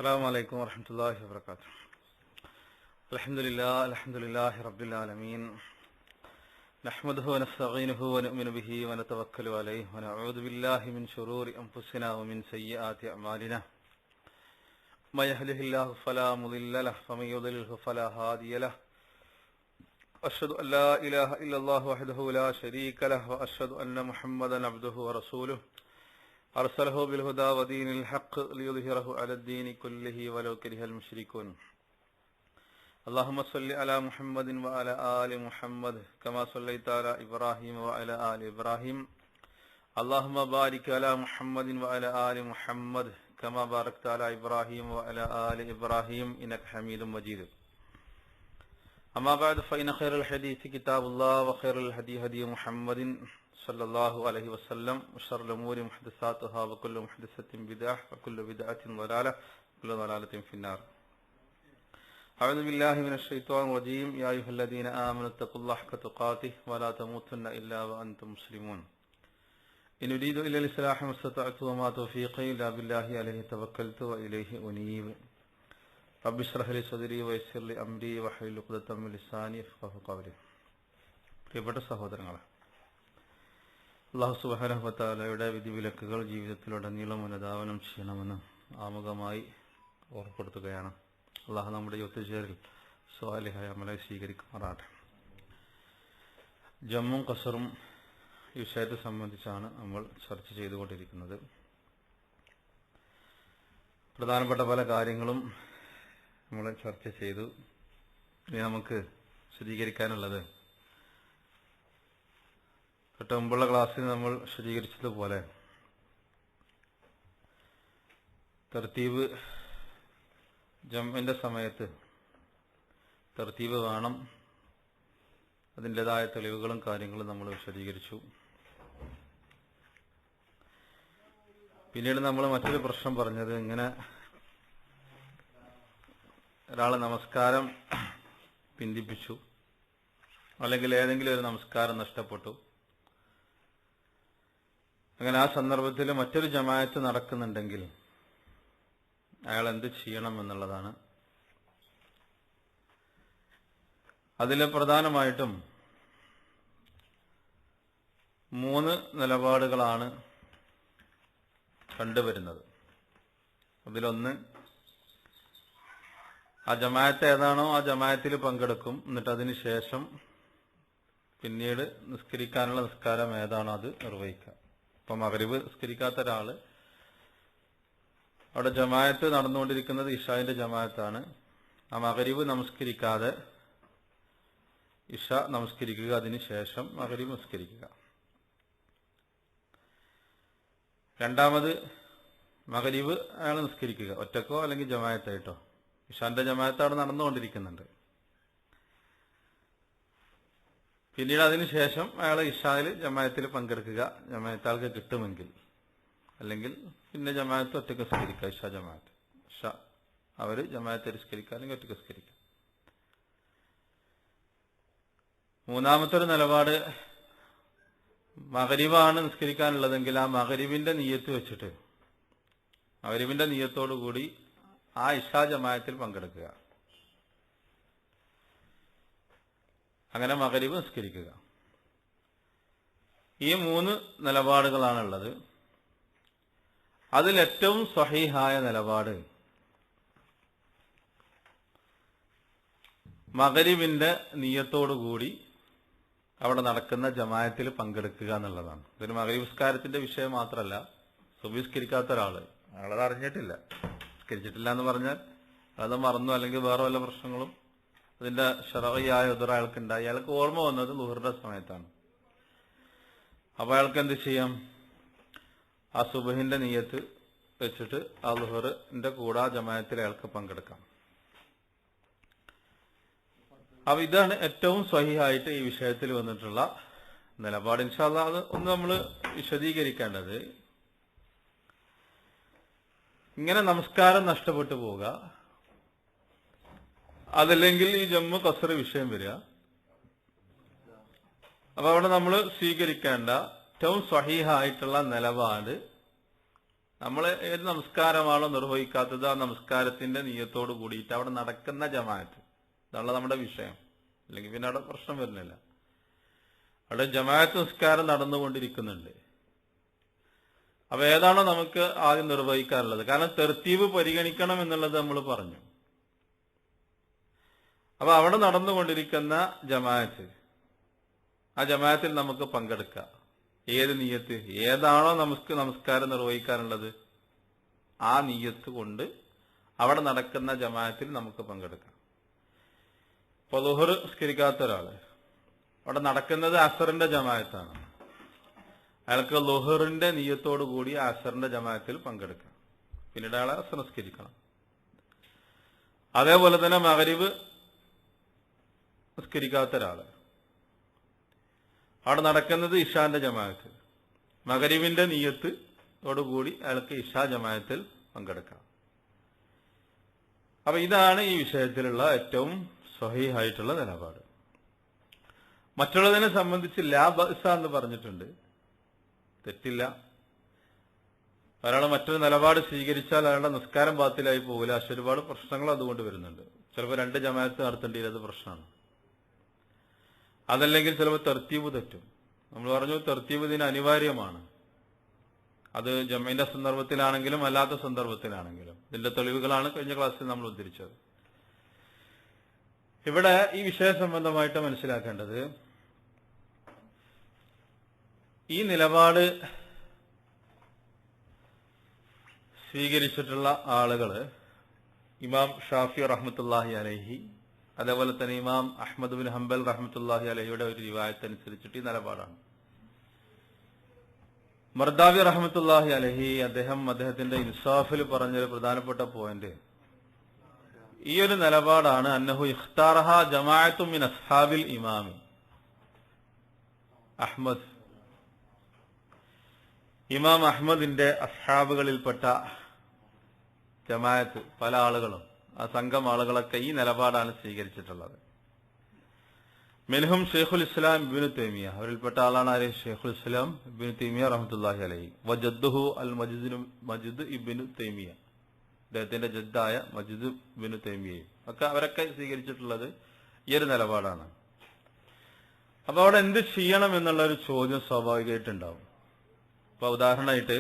السلام عليكم ورحمة الله وبركاته. الحمد لله رب العالمين. نحمده ونستعينه ونؤمن به ونتوكل عليه ونعوذ بالله من شرور أنفسنا ومن سيئات أعمالنا. ما يهده الله فلا مضل له ومن يضلله فلا هادي له. أشهد أن لا إله إلا الله وحده لا شريك له وأشهد أن محمدا عبده ورسوله أرسله بالهدى ودين الحق ليظهره على الدين كله ولو كره المشركون. اللهم صل على محمد وعلى آل محمد كما صليت على إبراهيم وعلى آل إبراهيم. اللهم بارك على محمد وعلى آل محمد كما باركت على إبراهيم وعلى آل إبراهيم إنك حميد مجيد. أما بعد فإن خير الحديث كتاب الله وخير الهدي هدي محمد صلى الله عليه وسلم وشر الأمور محدثاتها وكل محدثة بدعة وكل بدعة ضلالة وكل ضلالة في النار. أعوذ بالله من الشيطان الرجيم. يا أيها الذين آمنوا اتقوا الله حق تقاته ولا تموتن إلا وأنتم مسلمون. إن أريد إلا الإصلاح ما استطعت وما توفيقي إلا بالله عليه توكلت وإليه أنيب. رب اشرح لي صدري ويسر لي أمري واحلل عقدة من لساني يفقهوا قولي. പ്രിയപ്പെട്ട സഹോദരങ്ങളെ, അല്ലാഹു സുബ്ഹാനഹു വ തആലയുടെ വിധിവിലക്കുകൾ ജീവിതത്തിലുടനീളം അനുധാവനം ചെയ്യണമെന്ന് ആമുഖമായി ഓർമ്മപ്പെടുത്തുകയാണ്. അല്ലാഹു നമ്മുടെ ഒത്തുചേരൽ സ്വാലിഹായ അമലായി സ്വീകരിക്കുമാറാകട്ടെ. ജമ്മും ഖസറും ഈ വിഷയത്തെ സംബന്ധിച്ചാണ് നമ്മൾ ചർച്ച ചെയ്തുകൊണ്ടിരിക്കുന്നത്. പ്രധാനപ്പെട്ട പല കാര്യങ്ങളും നമ്മൾ ചർച്ച ചെയ്തു. ഇനി നമുക്ക് വിശദീകരിക്കാനുള്ളത് തൊട്ട് മുമ്പുള്ള ക്ലാസ്സിൽ നമ്മൾ വിശദീകരിച്ചതുപോലെ തർത്തീബ് ജംഇന്റെ സമയത്ത് തർത്തീബ് വേണം. അതിൻ്റെതായ തെളിവുകളും കാര്യങ്ങളും നമ്മൾ വിശദീകരിച്ചു. പിന്നീട് നമ്മൾ മറ്റൊരു പ്രശ്നം പറഞ്ഞത്, ഇങ്ങനെ ഒരാൾ നമസ്കാരം പിന്തിപ്പിച്ചു, അല്ലെങ്കിൽ ഏതെങ്കിലും ഒരു നമസ്കാരം നഷ്ടപ്പെട്ടു. അങ്ങനെ ആ സന്ദർഭത്തിൽ മറ്റൊരു ജമാഅത്ത് നടക്കുന്നുണ്ടെങ്കിൽ അയാൾ എന്ത് ചെയ്യണം എന്നുള്ളതാണ്. അതിൽ പ്രധാനമായിട്ടും 3 നിലപാടുകളാണ് കണ്ടുവരുന്നത്. അതിലൊന്ന്, ആ ജമാഅത്ത് ഏതാണോ ആ ജമാഅത്തിൽ പങ്കെടുക്കും. എന്നിട്ട് അതിന് ശേഷം പിന്നീട് നിസ്കരിക്കാനുള്ള നിസ്കാരം ഏതാണോ അത് നിർവഹിക്കുക. ഇപ്പൊ മഗ്രിബ് നിസ്കരിക്കാത്ത ഒരാള്, അവിടെ ജമാഅത്ത് നടന്നുകൊണ്ടിരിക്കുന്നത് ഇഷാന്റെ ജമാഅത്താണ്. ആ മഗ്രിബ് നമസ്കരിക്കാതെ ഇഷ നമസ്കരിക്കുക, അതിന് ശേഷം മഗ്രിബ് നിസ്കരിക്കുക. രണ്ടാമത്, മഗ്രിബ് അയാൾ നിസ്കരിക്കുക ഒറ്റക്കോ അല്ലെങ്കിൽ ജമാഅത്തായിട്ടോ. ഇഷാന്റെ ജമാഅത്ത് അവിടെ നടന്നുകൊണ്ടിരിക്കുന്നുണ്ട്. പിന്നീട് അതിനുശേഷം അയാൾ ഇഷായിൽ ജമാഅത്തിൽ പങ്കെടുക്കുക, ജമാഅത്ത് ആൾക്ക് കിട്ടുമെങ്കിൽ. അല്ലെങ്കിൽ പിന്നെ ജമാഅത്ത് ഒറ്റക്ക് സ്കരിക്കുക. ഇഷ ജമാഅത്ത് ഇഷ അവര് ജമാഅത്ത് സ്കരിക്കുക, അല്ലെങ്കിൽ ഒറ്റക്ക് സ്കരിക്കുക. മൂന്നാമത്തെ ഒരു നിലപാട്, മഗ്രിബാണ് നിസ്കരിക്കാനുള്ളതെങ്കിൽ ആ മഗ്രിബിന്റെ നിയ്യത്ത് വെച്ചിട്ട് മഗ്രിബിന്റെ നിയ്യത്തോടുകൂടി ആ ഇഷ ജമാഅത്തിൽ പങ്കെടുക്കുക. അങ്ങനെ മഗ്രിബ് നിസ്കരിക്കുക. ഈ 3 നിലപാടുകളാണുള്ളത്. അതിൽ ഏറ്റവും സ്വഹീഹായ നിലപാട് മഗ്രിബിന്റെ നിയ്യത്തോടുകൂടി അവിടെ നടക്കുന്ന ജമാഅത്തിൽ പങ്കെടുക്കുക എന്നുള്ളതാണ്. ഇതൊരു മഗ്രിബ് നിസ്കാരത്തിന്റെ വിഷയം മാത്രമല്ല. സുബ്ഹി നിസ്കരിക്കാത്ത ഒരാള്, അയാളത് അറിഞ്ഞിട്ടില്ല, നിസ്കരിച്ചിട്ടില്ല എന്ന് പറഞ്ഞാൽ അത് മറന്നു, അല്ലെങ്കിൽ വേറെ വല്ല പ്രശ്നങ്ങളും അതിന്റെ ശർഈയായ ഉദ്റ അയാൾക്കുണ്ടായി, അയാൾക്ക് ഓർമ്മ വന്നത് ളുഹറിന്റെ സമയത്താണ്. അപ്പൊ അയാൾക്ക് എന്ത് ചെയ്യാം? ആ സുബ്ഹിന്റെ നിയ്യത്ത് വെച്ചിട്ട് ആ ളുഹറിന്റെ കൂടെ ജമാഅത്തിൽ അയാൾക്ക് പങ്കെടുക്കാം. അപ്പൊ ഇതാണ് ഏറ്റവും സ്വഹീഹായിട്ട് ഈ വിഷയത്തിൽ വന്നിട്ടുള്ള നിലപാട്. ഇൻഷാ അല്ലാഹ് അത് ഒന്ന് നമ്മൾ വിശദീകരിക്കേണ്ടത്, ഇങ്ങനെ നമസ്കാരം നഷ്ടപ്പെട്ടു പോവുക, അതല്ലെങ്കിൽ ഈ ജമ്മു ഖസർ വിഷയം വരിക. അപ്പൊ അവിടെ നമ്മൾ സ്വീകരിക്കേണ്ട ഏറ്റവും സ്വഹീഹായിട്ടുള്ള നിലപാട് നമ്മൾ ഏത് നമസ്കാരമാണോ നിർവഹിക്കാത്തത് ആ നമസ്കാരത്തിന്റെ നിയ്യത്തോട് കൂടിയിട്ട് അവിടെ നടക്കുന്ന ജമാഅത്ത്, ഇതാണ് നമ്മുടെ വിഷയം. അല്ലെങ്കിൽ പിന്നെ അവിടെ പ്രശ്നം വരുന്നില്ല. അവിടെ ജമാഅത്ത് നിസ്കാരം നടന്നുകൊണ്ടിരിക്കുന്നുണ്ട്. അപ്പൊ ഏതാണോ നമുക്ക് ആദ്യം നിർവഹിക്കാറുള്ളത്, കാരണം തെർത്തീബ് പരിഗണിക്കണം എന്നുള്ളത് നമ്മൾ പറഞ്ഞു. അപ്പൊ അവിടെ നടന്നുകൊണ്ടിരിക്കുന്ന ജമാഅത്ത്, ആ ജമാഅത്തിൽ നമുക്ക് പങ്കെടുക്കാം. ഏത് നിയ്യത്ത്, ഏതാണോ നമുക്ക് നമസ്കാരം നിർവഹിക്കാറുള്ളത് ആ നിയ്യത്ത് കൊണ്ട് അവിടെ നടക്കുന്ന ജമാഅത്തിൽ നമുക്ക് പങ്കെടുക്കാം. ഇപ്പൊ ളുഹർ നിസ്കരിക്കാത്ത ഒരാള്, അവിടെ നടക്കുന്നത് അസറിന്റെ ജമാഅത്താണ്, അയാൾക്ക് ളുഹറിന്റെ നിയ്യത്തോടു കൂടി അസറിന്റെ ജമാഅത്തിൽ പങ്കെടുക്കാം. പിന്നീട് അയാളെ അസർ നിസ്കരിക്കണം. അതേപോലെ തന്നെ മഗ്രിബ് നിസ്കരിക്കാത്ത ഒരാള്, അവിടെ നടക്കുന്നത് ഇഷാന്റെ ജമാഅത്ത്, മഗ്രിബിന്റെ നിയ്യത്തോടുകൂടി അയാൾക്ക് ഇഷാ ജമാഅത്തിൽ പങ്കെടുക്കാം. അപ്പൊ ഇതാണ് ഈ വിഷയത്തിലുള്ള ഏറ്റവും സ്വഹീഹായിട്ടുള്ള നിലപാട്. മറ്റുള്ളതിനെ സംബന്ധിച്ച് ലാ ബഅസ എന്ന് പറഞ്ഞിട്ടുണ്ട്, തെറ്റില്ല. ഒരാൾ മറ്റൊരു നിലപാട് സ്വീകരിച്ചാൽ അയാളുടെ നിസ്കാരം ബാത്തിലായി പോകില്ല. പക്ഷെ ഒരുപാട് പ്രശ്നങ്ങൾ അതുകൊണ്ട് വരുന്നുണ്ട്. ചിലപ്പോൾ 2 ജമാഅത്ത് നടത്തേണ്ടി അത് പ്രശ്നമാണ്. അതല്ലെങ്കിൽ ചിലപ്പോൾ തർത്തീബ് തെറ്റും. നമ്മൾ പറഞ്ഞു തർത്തീബ് ഇതിന് അനിവാര്യമാണ്. അത് ജമഇന്റെ സന്ദർഭത്തിലാണെങ്കിലും അല്ലാത്ത സന്ദർഭത്തിലാണെങ്കിലും. ഇതിന്റെ തെളിവുകളാണ് കഴിഞ്ഞ ക്ലാസ്സിൽ നമ്മൾ ഉദ്ധരിച്ചത്. ഇവിടെ ഈ വിഷയ സംബന്ധമായിട്ട് മനസ്സിലാക്കേണ്ടത്, ഈ നിലപാട് സ്വീകരിച്ചിട്ടുള്ള ആളുകള് ഇമാം ഷാഫി റഹ്മത്തുള്ളാഹി അലൈഹി, അതേപോലെ തന്നെ ഇമാം അഹ്മദ് ബിൻ ഹംബൽ റഹ്മത്തുള്ളാഹി അലൈഹിയുടെ ഒരു റിവായത്ത് അനുസരിച്ചിട്ട് ഈ നിലപാടാണ്. മർദാവി റഹ്മത്തുള്ളാഹി അലൈഹി അദ്ദേഹത്തിന്റെ ഇൻസാഫിൽ പറഞ്ഞൊരു പ്രധാനപ്പെട്ട പോയിന്റ്, ഈ ഒരു നിലപാടാണ് അന്നഹു ഇഖ്താറഹ ജമാഅത്തു മിൻ അസ്ഹാബിൽ ഇമാമി അഹ്മദ്, ഇമാം അഹ്മദിന്റെ അസ്ഹാബുകളിൽപ്പെട്ട ജമാഅത്ത് പല ആളുകളും, ആ സംഘം ആളുകളൊക്കെ ഈ നിലപാടാണ് സ്വീകരിച്ചിട്ടുള്ളത്. മിൻഹും ഷെയ്ഖുൽ ഇസ്ലാം ഇബ്നു തൈമിയ, അവരിൽപ്പെട്ട ആളാണ് ആര്? ഷെയ്ഖുൽ ഇസ്ലാം ഇബ്നു തൈമിയ റഹ്മത്തുള്ളാഹി അലൈഹി, വജദ്ദുഹു അൽ മജിദ് ഇബ്നു തൈമിയ, അദ്ദേഹത്തിന്റെ ജദ്ദായ മജിദ് ഇബ്നു തൈമിയയും ഒക്കെ അവരൊക്കെ സ്വീകരിച്ചിട്ടുള്ളത് ഈ ഒരു നിലപാടാണ്. അപ്പൊ അവിടെ എന്ത് ചെയ്യണം എന്നുള്ള ഒരു ചോദ്യം സ്വാഭാവികമായിട്ടുണ്ടാവും. ഇപ്പൊ ഉദാഹരണമായിട്ട്,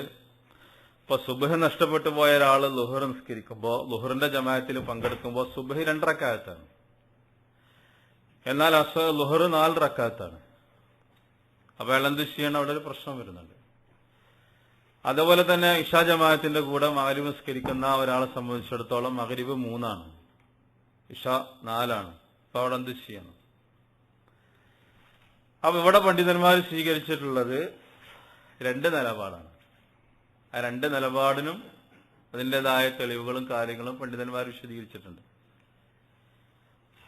ഇപ്പൊ സുബ്ഹ് നഷ്ടപ്പെട്ടു പോയ ഒരാള് ളുഹർ നിസ്കരിക്കുമ്പോ, ളുഹറിന്റെ ജമാഅത്തിൽ പങ്കെടുക്കുമ്പോൾ സുബ്ഹ് 2 റക്അത്താണ്, എന്നാൽ ളുഹർ 4 റക്അത്താണ്. അപ്പൊ അയാൾ എന്ത് ചെയ്യണം? അവിടെ ഒരു പ്രശ്നം വരുന്നുണ്ട്. അതുപോലെ തന്നെ ഇഷാ ജമാഅത്തിന്റെ കൂടെ മഗ്രിബ് നിസ്കരിക്കുന്ന ഒരാളെ സംബന്ധിച്ചിടത്തോളം മഗ്രിബ് 3 ഇഷ 4. അപ്പൊ അവിടെ എന്ത് ചെയ്യണം? അപ്പൊ ഇവിടെ പണ്ഡിതന്മാർ സ്വീകരിച്ചിട്ടുള്ളത് 2 നിലപാടാണ്. ആ 2 നിലപാടിനും അതിൻ്റെതായ തെളിവുകളും കാര്യങ്ങളും പണ്ഡിതന്മാർ വിശദീകരിച്ചിട്ടുണ്ട്.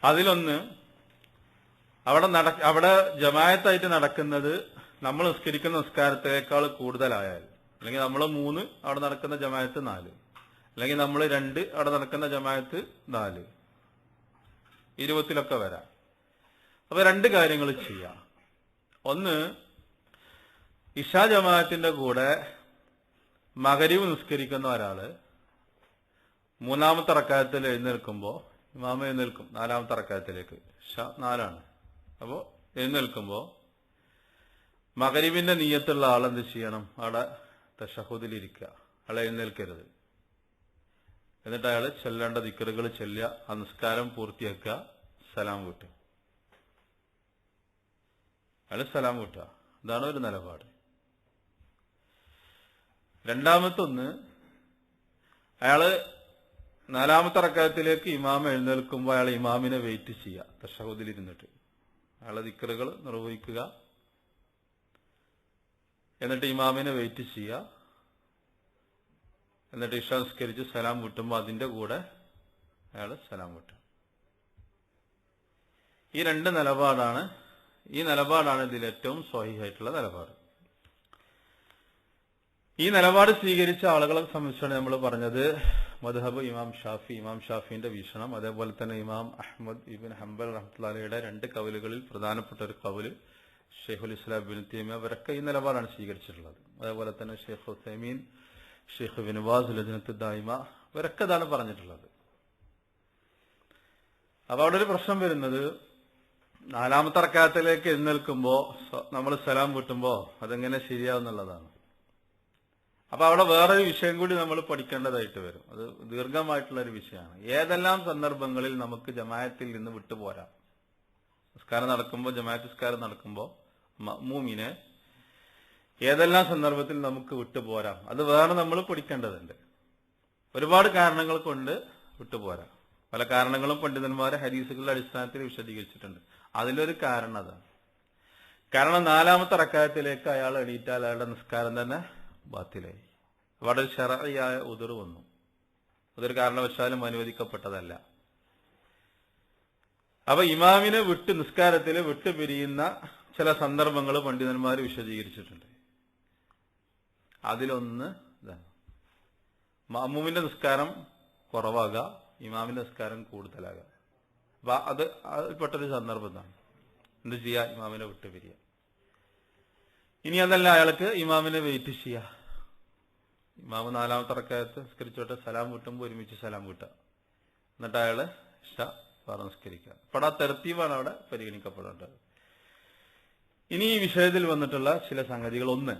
അതിലൊന്ന്, അവിടെ ജമാഅത്തായിട്ട് നടക്കുന്നത് നമ്മൾ നിസ്കരിക്കുന്ന നിസ്കാരത്തേക്കാൾ കൂടുതലായാൽ, അല്ലെങ്കിൽ നമ്മൾ 3 അവിടെ നടക്കുന്ന ജമാഅത്ത് 4, അല്ലെങ്കിൽ നമ്മൾ 2 അവിടെ നടക്കുന്ന ജമാഅത്ത് 4, 20 വരാം. അപ്പൊ 2 കാര്യങ്ങൾ ചെയ്യാം. ഒന്ന്, ഇഷാ ജമാഅത്തിന്റെ കൂടെ മഗ്രിബ് നിസ്കരിക്കുന്ന ഒരാള് 3ാമത്തെ റക്അത്തിൽ എഴുന്നേൽക്കുമ്പോ, ഇമാം എഴുന്നേൽക്കും 4ാമത്തെ റക്അത്തിലേക്ക്, ഇഷ 4. അപ്പോ എഴുന്നേൽക്കുമ്പോ മഗ്രിബിന്റെ നിയ്യത്തുള്ള ആളെന്ത് ചെയ്യണം? അവിടെ തശഹുദിലിരിക്കുക, അയാൾ എഴുന്നേൽക്കരുത്. എന്നിട്ട് അയാൾ ചൊല്ലേണ്ട ദിക്റുകൾ ചൊല്ലുക, ആ നിസ്കാരം പൂർത്തിയാക്കുക, സലാം വീട്ടുക. അയാൾ സലാം വീട്ടുക. ഇതാണ് ഒരു നിലപാട്. രണ്ടാമത്തൊന്ന്, അയാള് 4ാമത്തെ റക്അത്തിലേക്ക് ഇമാം എഴുന്നേൽക്കുമ്പോൾ അയാൾ ഇമാമിനെ വെയിറ്റ് ചെയ്യുക, തശഹുദിലിരുന്നിട്ട് അയാളെ ദിക്റുകൾ നിർവഹിക്കുക, എന്നിട്ട് ഇമാമിനെ വെയിറ്റ് ചെയ്യുക, എന്നിട്ട് ഇഷ നിസ്കരിച്ച് സലാം വിട്ടുമ്പോൾ അതിന്റെ കൂടെ അയാൾ സലാം വിട്ടുക. ഈ 2 നിലപാടാണ്. ഈ നിലപാടാണ് ഇതിൽ ഏറ്റവും സ്വഹീഹായിട്ടുള്ള നിലപാട്. ഈ നിലപാട് സ്വീകരിച്ച ആളുകളെ സംബന്ധിച്ചാണ് നമ്മൾ പറഞ്ഞത് മദ്ഹബ് ഇമാം ഷാഫിന്റെ വീക്ഷണം, അതേപോലെ തന്നെ ഇമാം അഹ്മദ് ഇബ്ൻ ഹംബൽ റഹ്മത്തുള്ളാഹിയുടെ 2 കൗലുകളിൽ പ്രധാനപ്പെട്ട ഒരു കൗല് ഷെയ്ഖുൽ ഇസ്ലാം ഇബ്നു തൈമിയ, അവരൊക്കെ ഈ നിലപാടാണ് സ്വീകരിച്ചിട്ടുള്ളത്. അതേപോലെ തന്നെ ഷെയ്ഖ് ഉസൈമീൻ ഷെയ്ഖ് ബിൻ ബാസ് ലജ്നത്ത് ദായിമ ഇവരൊക്കെ ഇതാണ് പറഞ്ഞിട്ടുള്ളത്. അപ്പൊ അവിടെ ഒരു പ്രശ്നം വരുന്നത്, നാലാമത്തെ റക്അത്തിലേക്ക് എഴുന്നേൽക്കുമ്പോ നമ്മൾ സലാം വീട്ടുമ്പോ അതെങ്ങനെ ശരിയാവുന്നുള്ളതാണ്. അപ്പൊ അവിടെ വേറൊരു വിഷയം കൂടി നമ്മൾ പഠിക്കേണ്ടതായിട്ട് വരും. അത് ദീർഘമായിട്ടുള്ള ഒരു വിഷയമാണ്. ഏതെല്ലാം സന്ദർഭങ്ങളിൽ നമുക്ക് ജമാഅത്തിൽ നിന്ന് വിട്ടുപോരാം? നിസ്കാരം നടക്കുമ്പോൾ, ജമാഅത്ത് നിസ്കാരം നടക്കുമ്പോൾ മഅ്മൂമിനെ ഏതെല്ലാം സന്ദർഭത്തിൽ നമുക്ക് വിട്ടുപോരാം, അത് വേറെ നമ്മൾ പഠിക്കേണ്ടതുണ്ട്. ഒരുപാട് കാരണങ്ങൾ കൊണ്ട് വിട്ടുപോരാം. പല കാരണങ്ങളും പണ്ഡിതന്മാരെ ഹദീസുകളുടെ അടിസ്ഥാനത്തിൽ വിശദീകരിച്ചിട്ടുണ്ട്. അതിലൊരു കാരണം അതാണ്. കാരണം നാലാമത്തെ റക്അത്തിലേക്ക് അയാൾ എണീറ്റാൽ അയാളുടെ നിസ്കാരം തന്നെ ബാത്തിലായി. അവിടെ ശർഈയായ ഉദർ വന്നു. അതൊരു കാരണവശാലും അനുവദിക്കപ്പെട്ടതല്ല. അപ്പൊ ഇമാമിനെ വിട്ട് നിസ്കാരത്തിൽ വിട്ടുപിരിയുന്ന ചില സന്ദർഭങ്ങൾ പണ്ഡിതന്മാർ വിശദീകരിച്ചിട്ടുണ്ട്. അതിലൊന്ന് ഇതാണ്, മഅ്മൂമിന്റെ നിസ്കാരം കുറവാകുക, ഇമാമിന്റെ നിസ്കാരം കൂടുതലാകുക. അപ്പൊ അതിൽപ്പെട്ടൊരു സന്ദർഭത്താണ് എന്ത് ചെയ്യുക? ഇമാമിനെ വിട്ടുപിരിയുക. ഇനി അതല്ല, അയാൾക്ക് ഇമാമിനെ വെയിറ്റ് ചെയ്യുക. ഇമാമ് നാലാമത്തെ റക്അത്ത് നിസ്കരിച്ചോട്ടെ, സലാം വീട്ടുമ്പോൾ ഒരുമിച്ച് സലാം വീട്ടുക, എന്നിട്ട് അയാള് ഇശാ നിസ്കരിക്കുക. അപ്പോൾ ആ തർത്തീബാണ് അവിടെ പരിഗണിക്കപ്പെടേണ്ടത്. ഇനി ഈ വിഷയത്തിൽ വന്നിട്ടുള്ള ചില സംഗതികൾ, ഒന്ന്,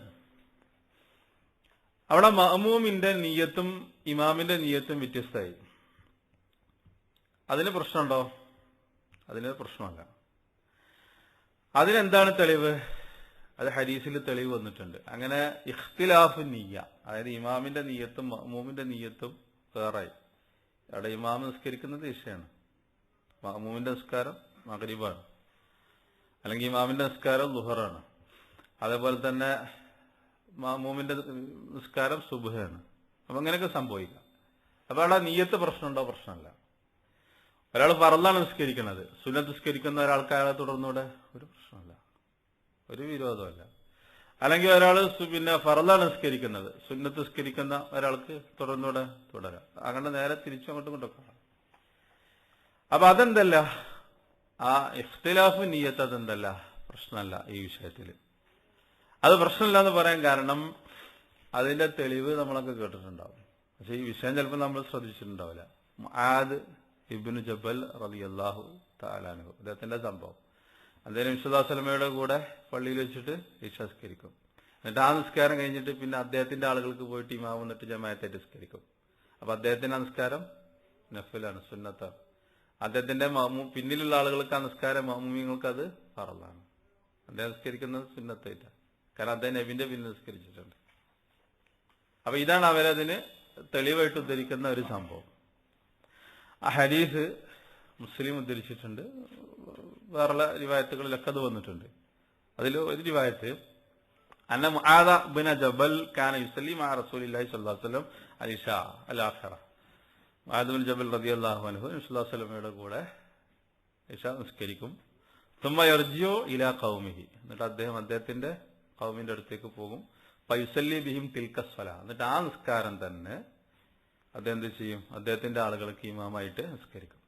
അവിടെ മഅ്മൂമിന്റെ നിയ്യത്തും ഇമാമിന്റെ നിയ്യത്തും വ്യത്യസ്തമായി. അതിന് പ്രശ്നമുണ്ടോ? അതിന് പ്രശ്നമല്ല. അതിനെന്താണ് തെളിവ്? അത് ഹദീസിൽ തെളിവ് വന്നിട്ടുണ്ട്. അങ്ങനെ ഇഖ്തിലാഫ് നിയ്യ, അതായത് ഇമാമിന്റെ നിയ്യത്തും മഅ്മൂമിന്റെ നിയ്യത്തും വേറായി. അവിടെ ഇമാം നിസ്കരിക്കുന്നത് ഇശയാണ്, മഅ്മൂമിന്റെ നിസ്കാരം മഗ്രിബാണ്, അല്ലെങ്കിൽ ഇമാമിന്റെ നിസ്കാരം ളുഹറാണ്, അതേപോലെ തന്നെ മഅ്മൂമിന്റെ നിസ്കാരം സുബ്ഹാണ്. അപ്പൊ അങ്ങനെയൊക്കെ സംഭവിക്കാം. അപ്പൊ അവിടെ നിയ്യത്ത് പ്രശ്നമുണ്ടോ? പ്രശ്നമല്ല. ഒരാൾ ഫർളാണ് നിസ്കരിക്കുന്നത്, സുന്നത്ത് നിസ്കരിക്കുന്ന ഒരാൾക്ക് അയാളെ തുടർന്നൂടെ? ഒരു പ്രശ്നമല്ല, ഒരു വിരോധമല്ല. അല്ലെങ്കിൽ ഒരാൾ ഫർളാണ് നിസ്കരിക്കുന്നത്, സുന്നത്ത് നിസ്കരിക്കുന്ന ഒരാൾക്ക് തുടർന്നൂടെ? തുടരാം. അങ്ങനെ നേരെ തിരിച്ചു അങ്ങോട്ടും കൊണ്ടൊക്കെ. അപ്പൊ അതെന്തല്ല, ആ ഇഖ്തിലാഫ് നിയ്യത്ത് അതെന്തല്ല, പ്രശ്നമല്ല ഈ വിഷയത്തിൽ. അത് പ്രശ്നമില്ല എന്ന് പറയാൻ കാരണം അതിന്റെ തെളിവ് നമ്മളൊക്കെ കേട്ടിട്ടുണ്ടാവും. പക്ഷെ ഈ വിഷയം ചിലപ്പോൾ നമ്മൾ ശ്രദ്ധിച്ചിട്ടുണ്ടാവില്ല. മുആദ് ഇബ്നു ജബൽ റളിയല്ലാഹു തആല അൻഹു, അദ്ദേഹത്തിന്റെ സംഭവം. അദ്ദേഹം നബി സല്ലല്ലാഹു അലൈഹി വസല്ലമയുടെ കൂടെ പള്ളിയിൽ വെച്ചിട്ട് ഇശാ നിസ്കരിക്കും. എന്നിട്ട് ആ നിസ്കാരം കഴിഞ്ഞിട്ട് പിന്നെ അദ്ദേഹത്തിന്റെ ആളുകൾക്ക് പോയിട്ട് ഇമാം വന്നിട്ട് ജമാഅത്തായിട്ട് നിസ്കരിക്കും. അപ്പൊ അദ്ദേഹത്തിന്റെ നിസ്കാരം നഫിലാണ്, സുന്നത്താണ്. അദ്ദേഹത്തിന്റെ പിന്നിലുള്ള ആളുകൾക്ക് ആ നിസ്കാരം, മഅ്മൂമിങ്ങൾക്ക് അത് ഫർളാണ്. അദ്ദേഹം നിസ്കരിക്കുന്നത് സുന്നത്തായിട്ടാണ്, കാരണം അദ്ദേഹം നബിന്റെ പിന്നിൽ നിസ്കരിച്ചിട്ടുണ്ട്. അപ്പൊ ഇതാണ് അവരതിന് തെളിവായിട്ട് ഉദ്ധരിക്കുന്ന ഒരു സംഭവം. ആ ഹദീസ് മുസ്ലിം ഉദ്ധരിച്ചിട്ടുണ്ട്, വേറെ റിവായത്തുകളിലൊക്കെ അത് വന്നിട്ടുണ്ട്. അതിൽ ഒരു റിവായത്ത്, അന്ന മുആദ ഇബ്നു ജബൽ കാന യുസല്ലി മഅ റസൂലില്ലാഹി സ്വല്ലല്ലാഹു അലൈഹി വസല്ലം അൽ-ഇശാ അൽ-ആഖിറ. മുആദ് ഇബ്നു ജബൽ റളിയല്ലാഹു അൻഹു നബി സല്ലല്ലാഹു അലൈഹി വസല്ലമയുടെ കൂടെ ഇശാ നിസ്കരിക്കും. സുമ്മ യർജിഉ ഇലാ ഖൗമിഹി, എന്നിട്ട് അദ്ദേഹം അദ്ദേഹത്തിന്റെ ഖൗമിന്റെ അടുത്തേക്ക് പോകും. ഫയുസല്ലി ബിഹിം തിൽക സ്വലാ, എന്നിട്ട് ആ നിസ്കാരം തന്നെ അദ്ദേഹം എന്ത് ചെയ്യും? അദ്ദേഹത്തിന്റെ ആളുകൾക്ക് ഇമാമായിട്ട് നിസ്കരിക്കും.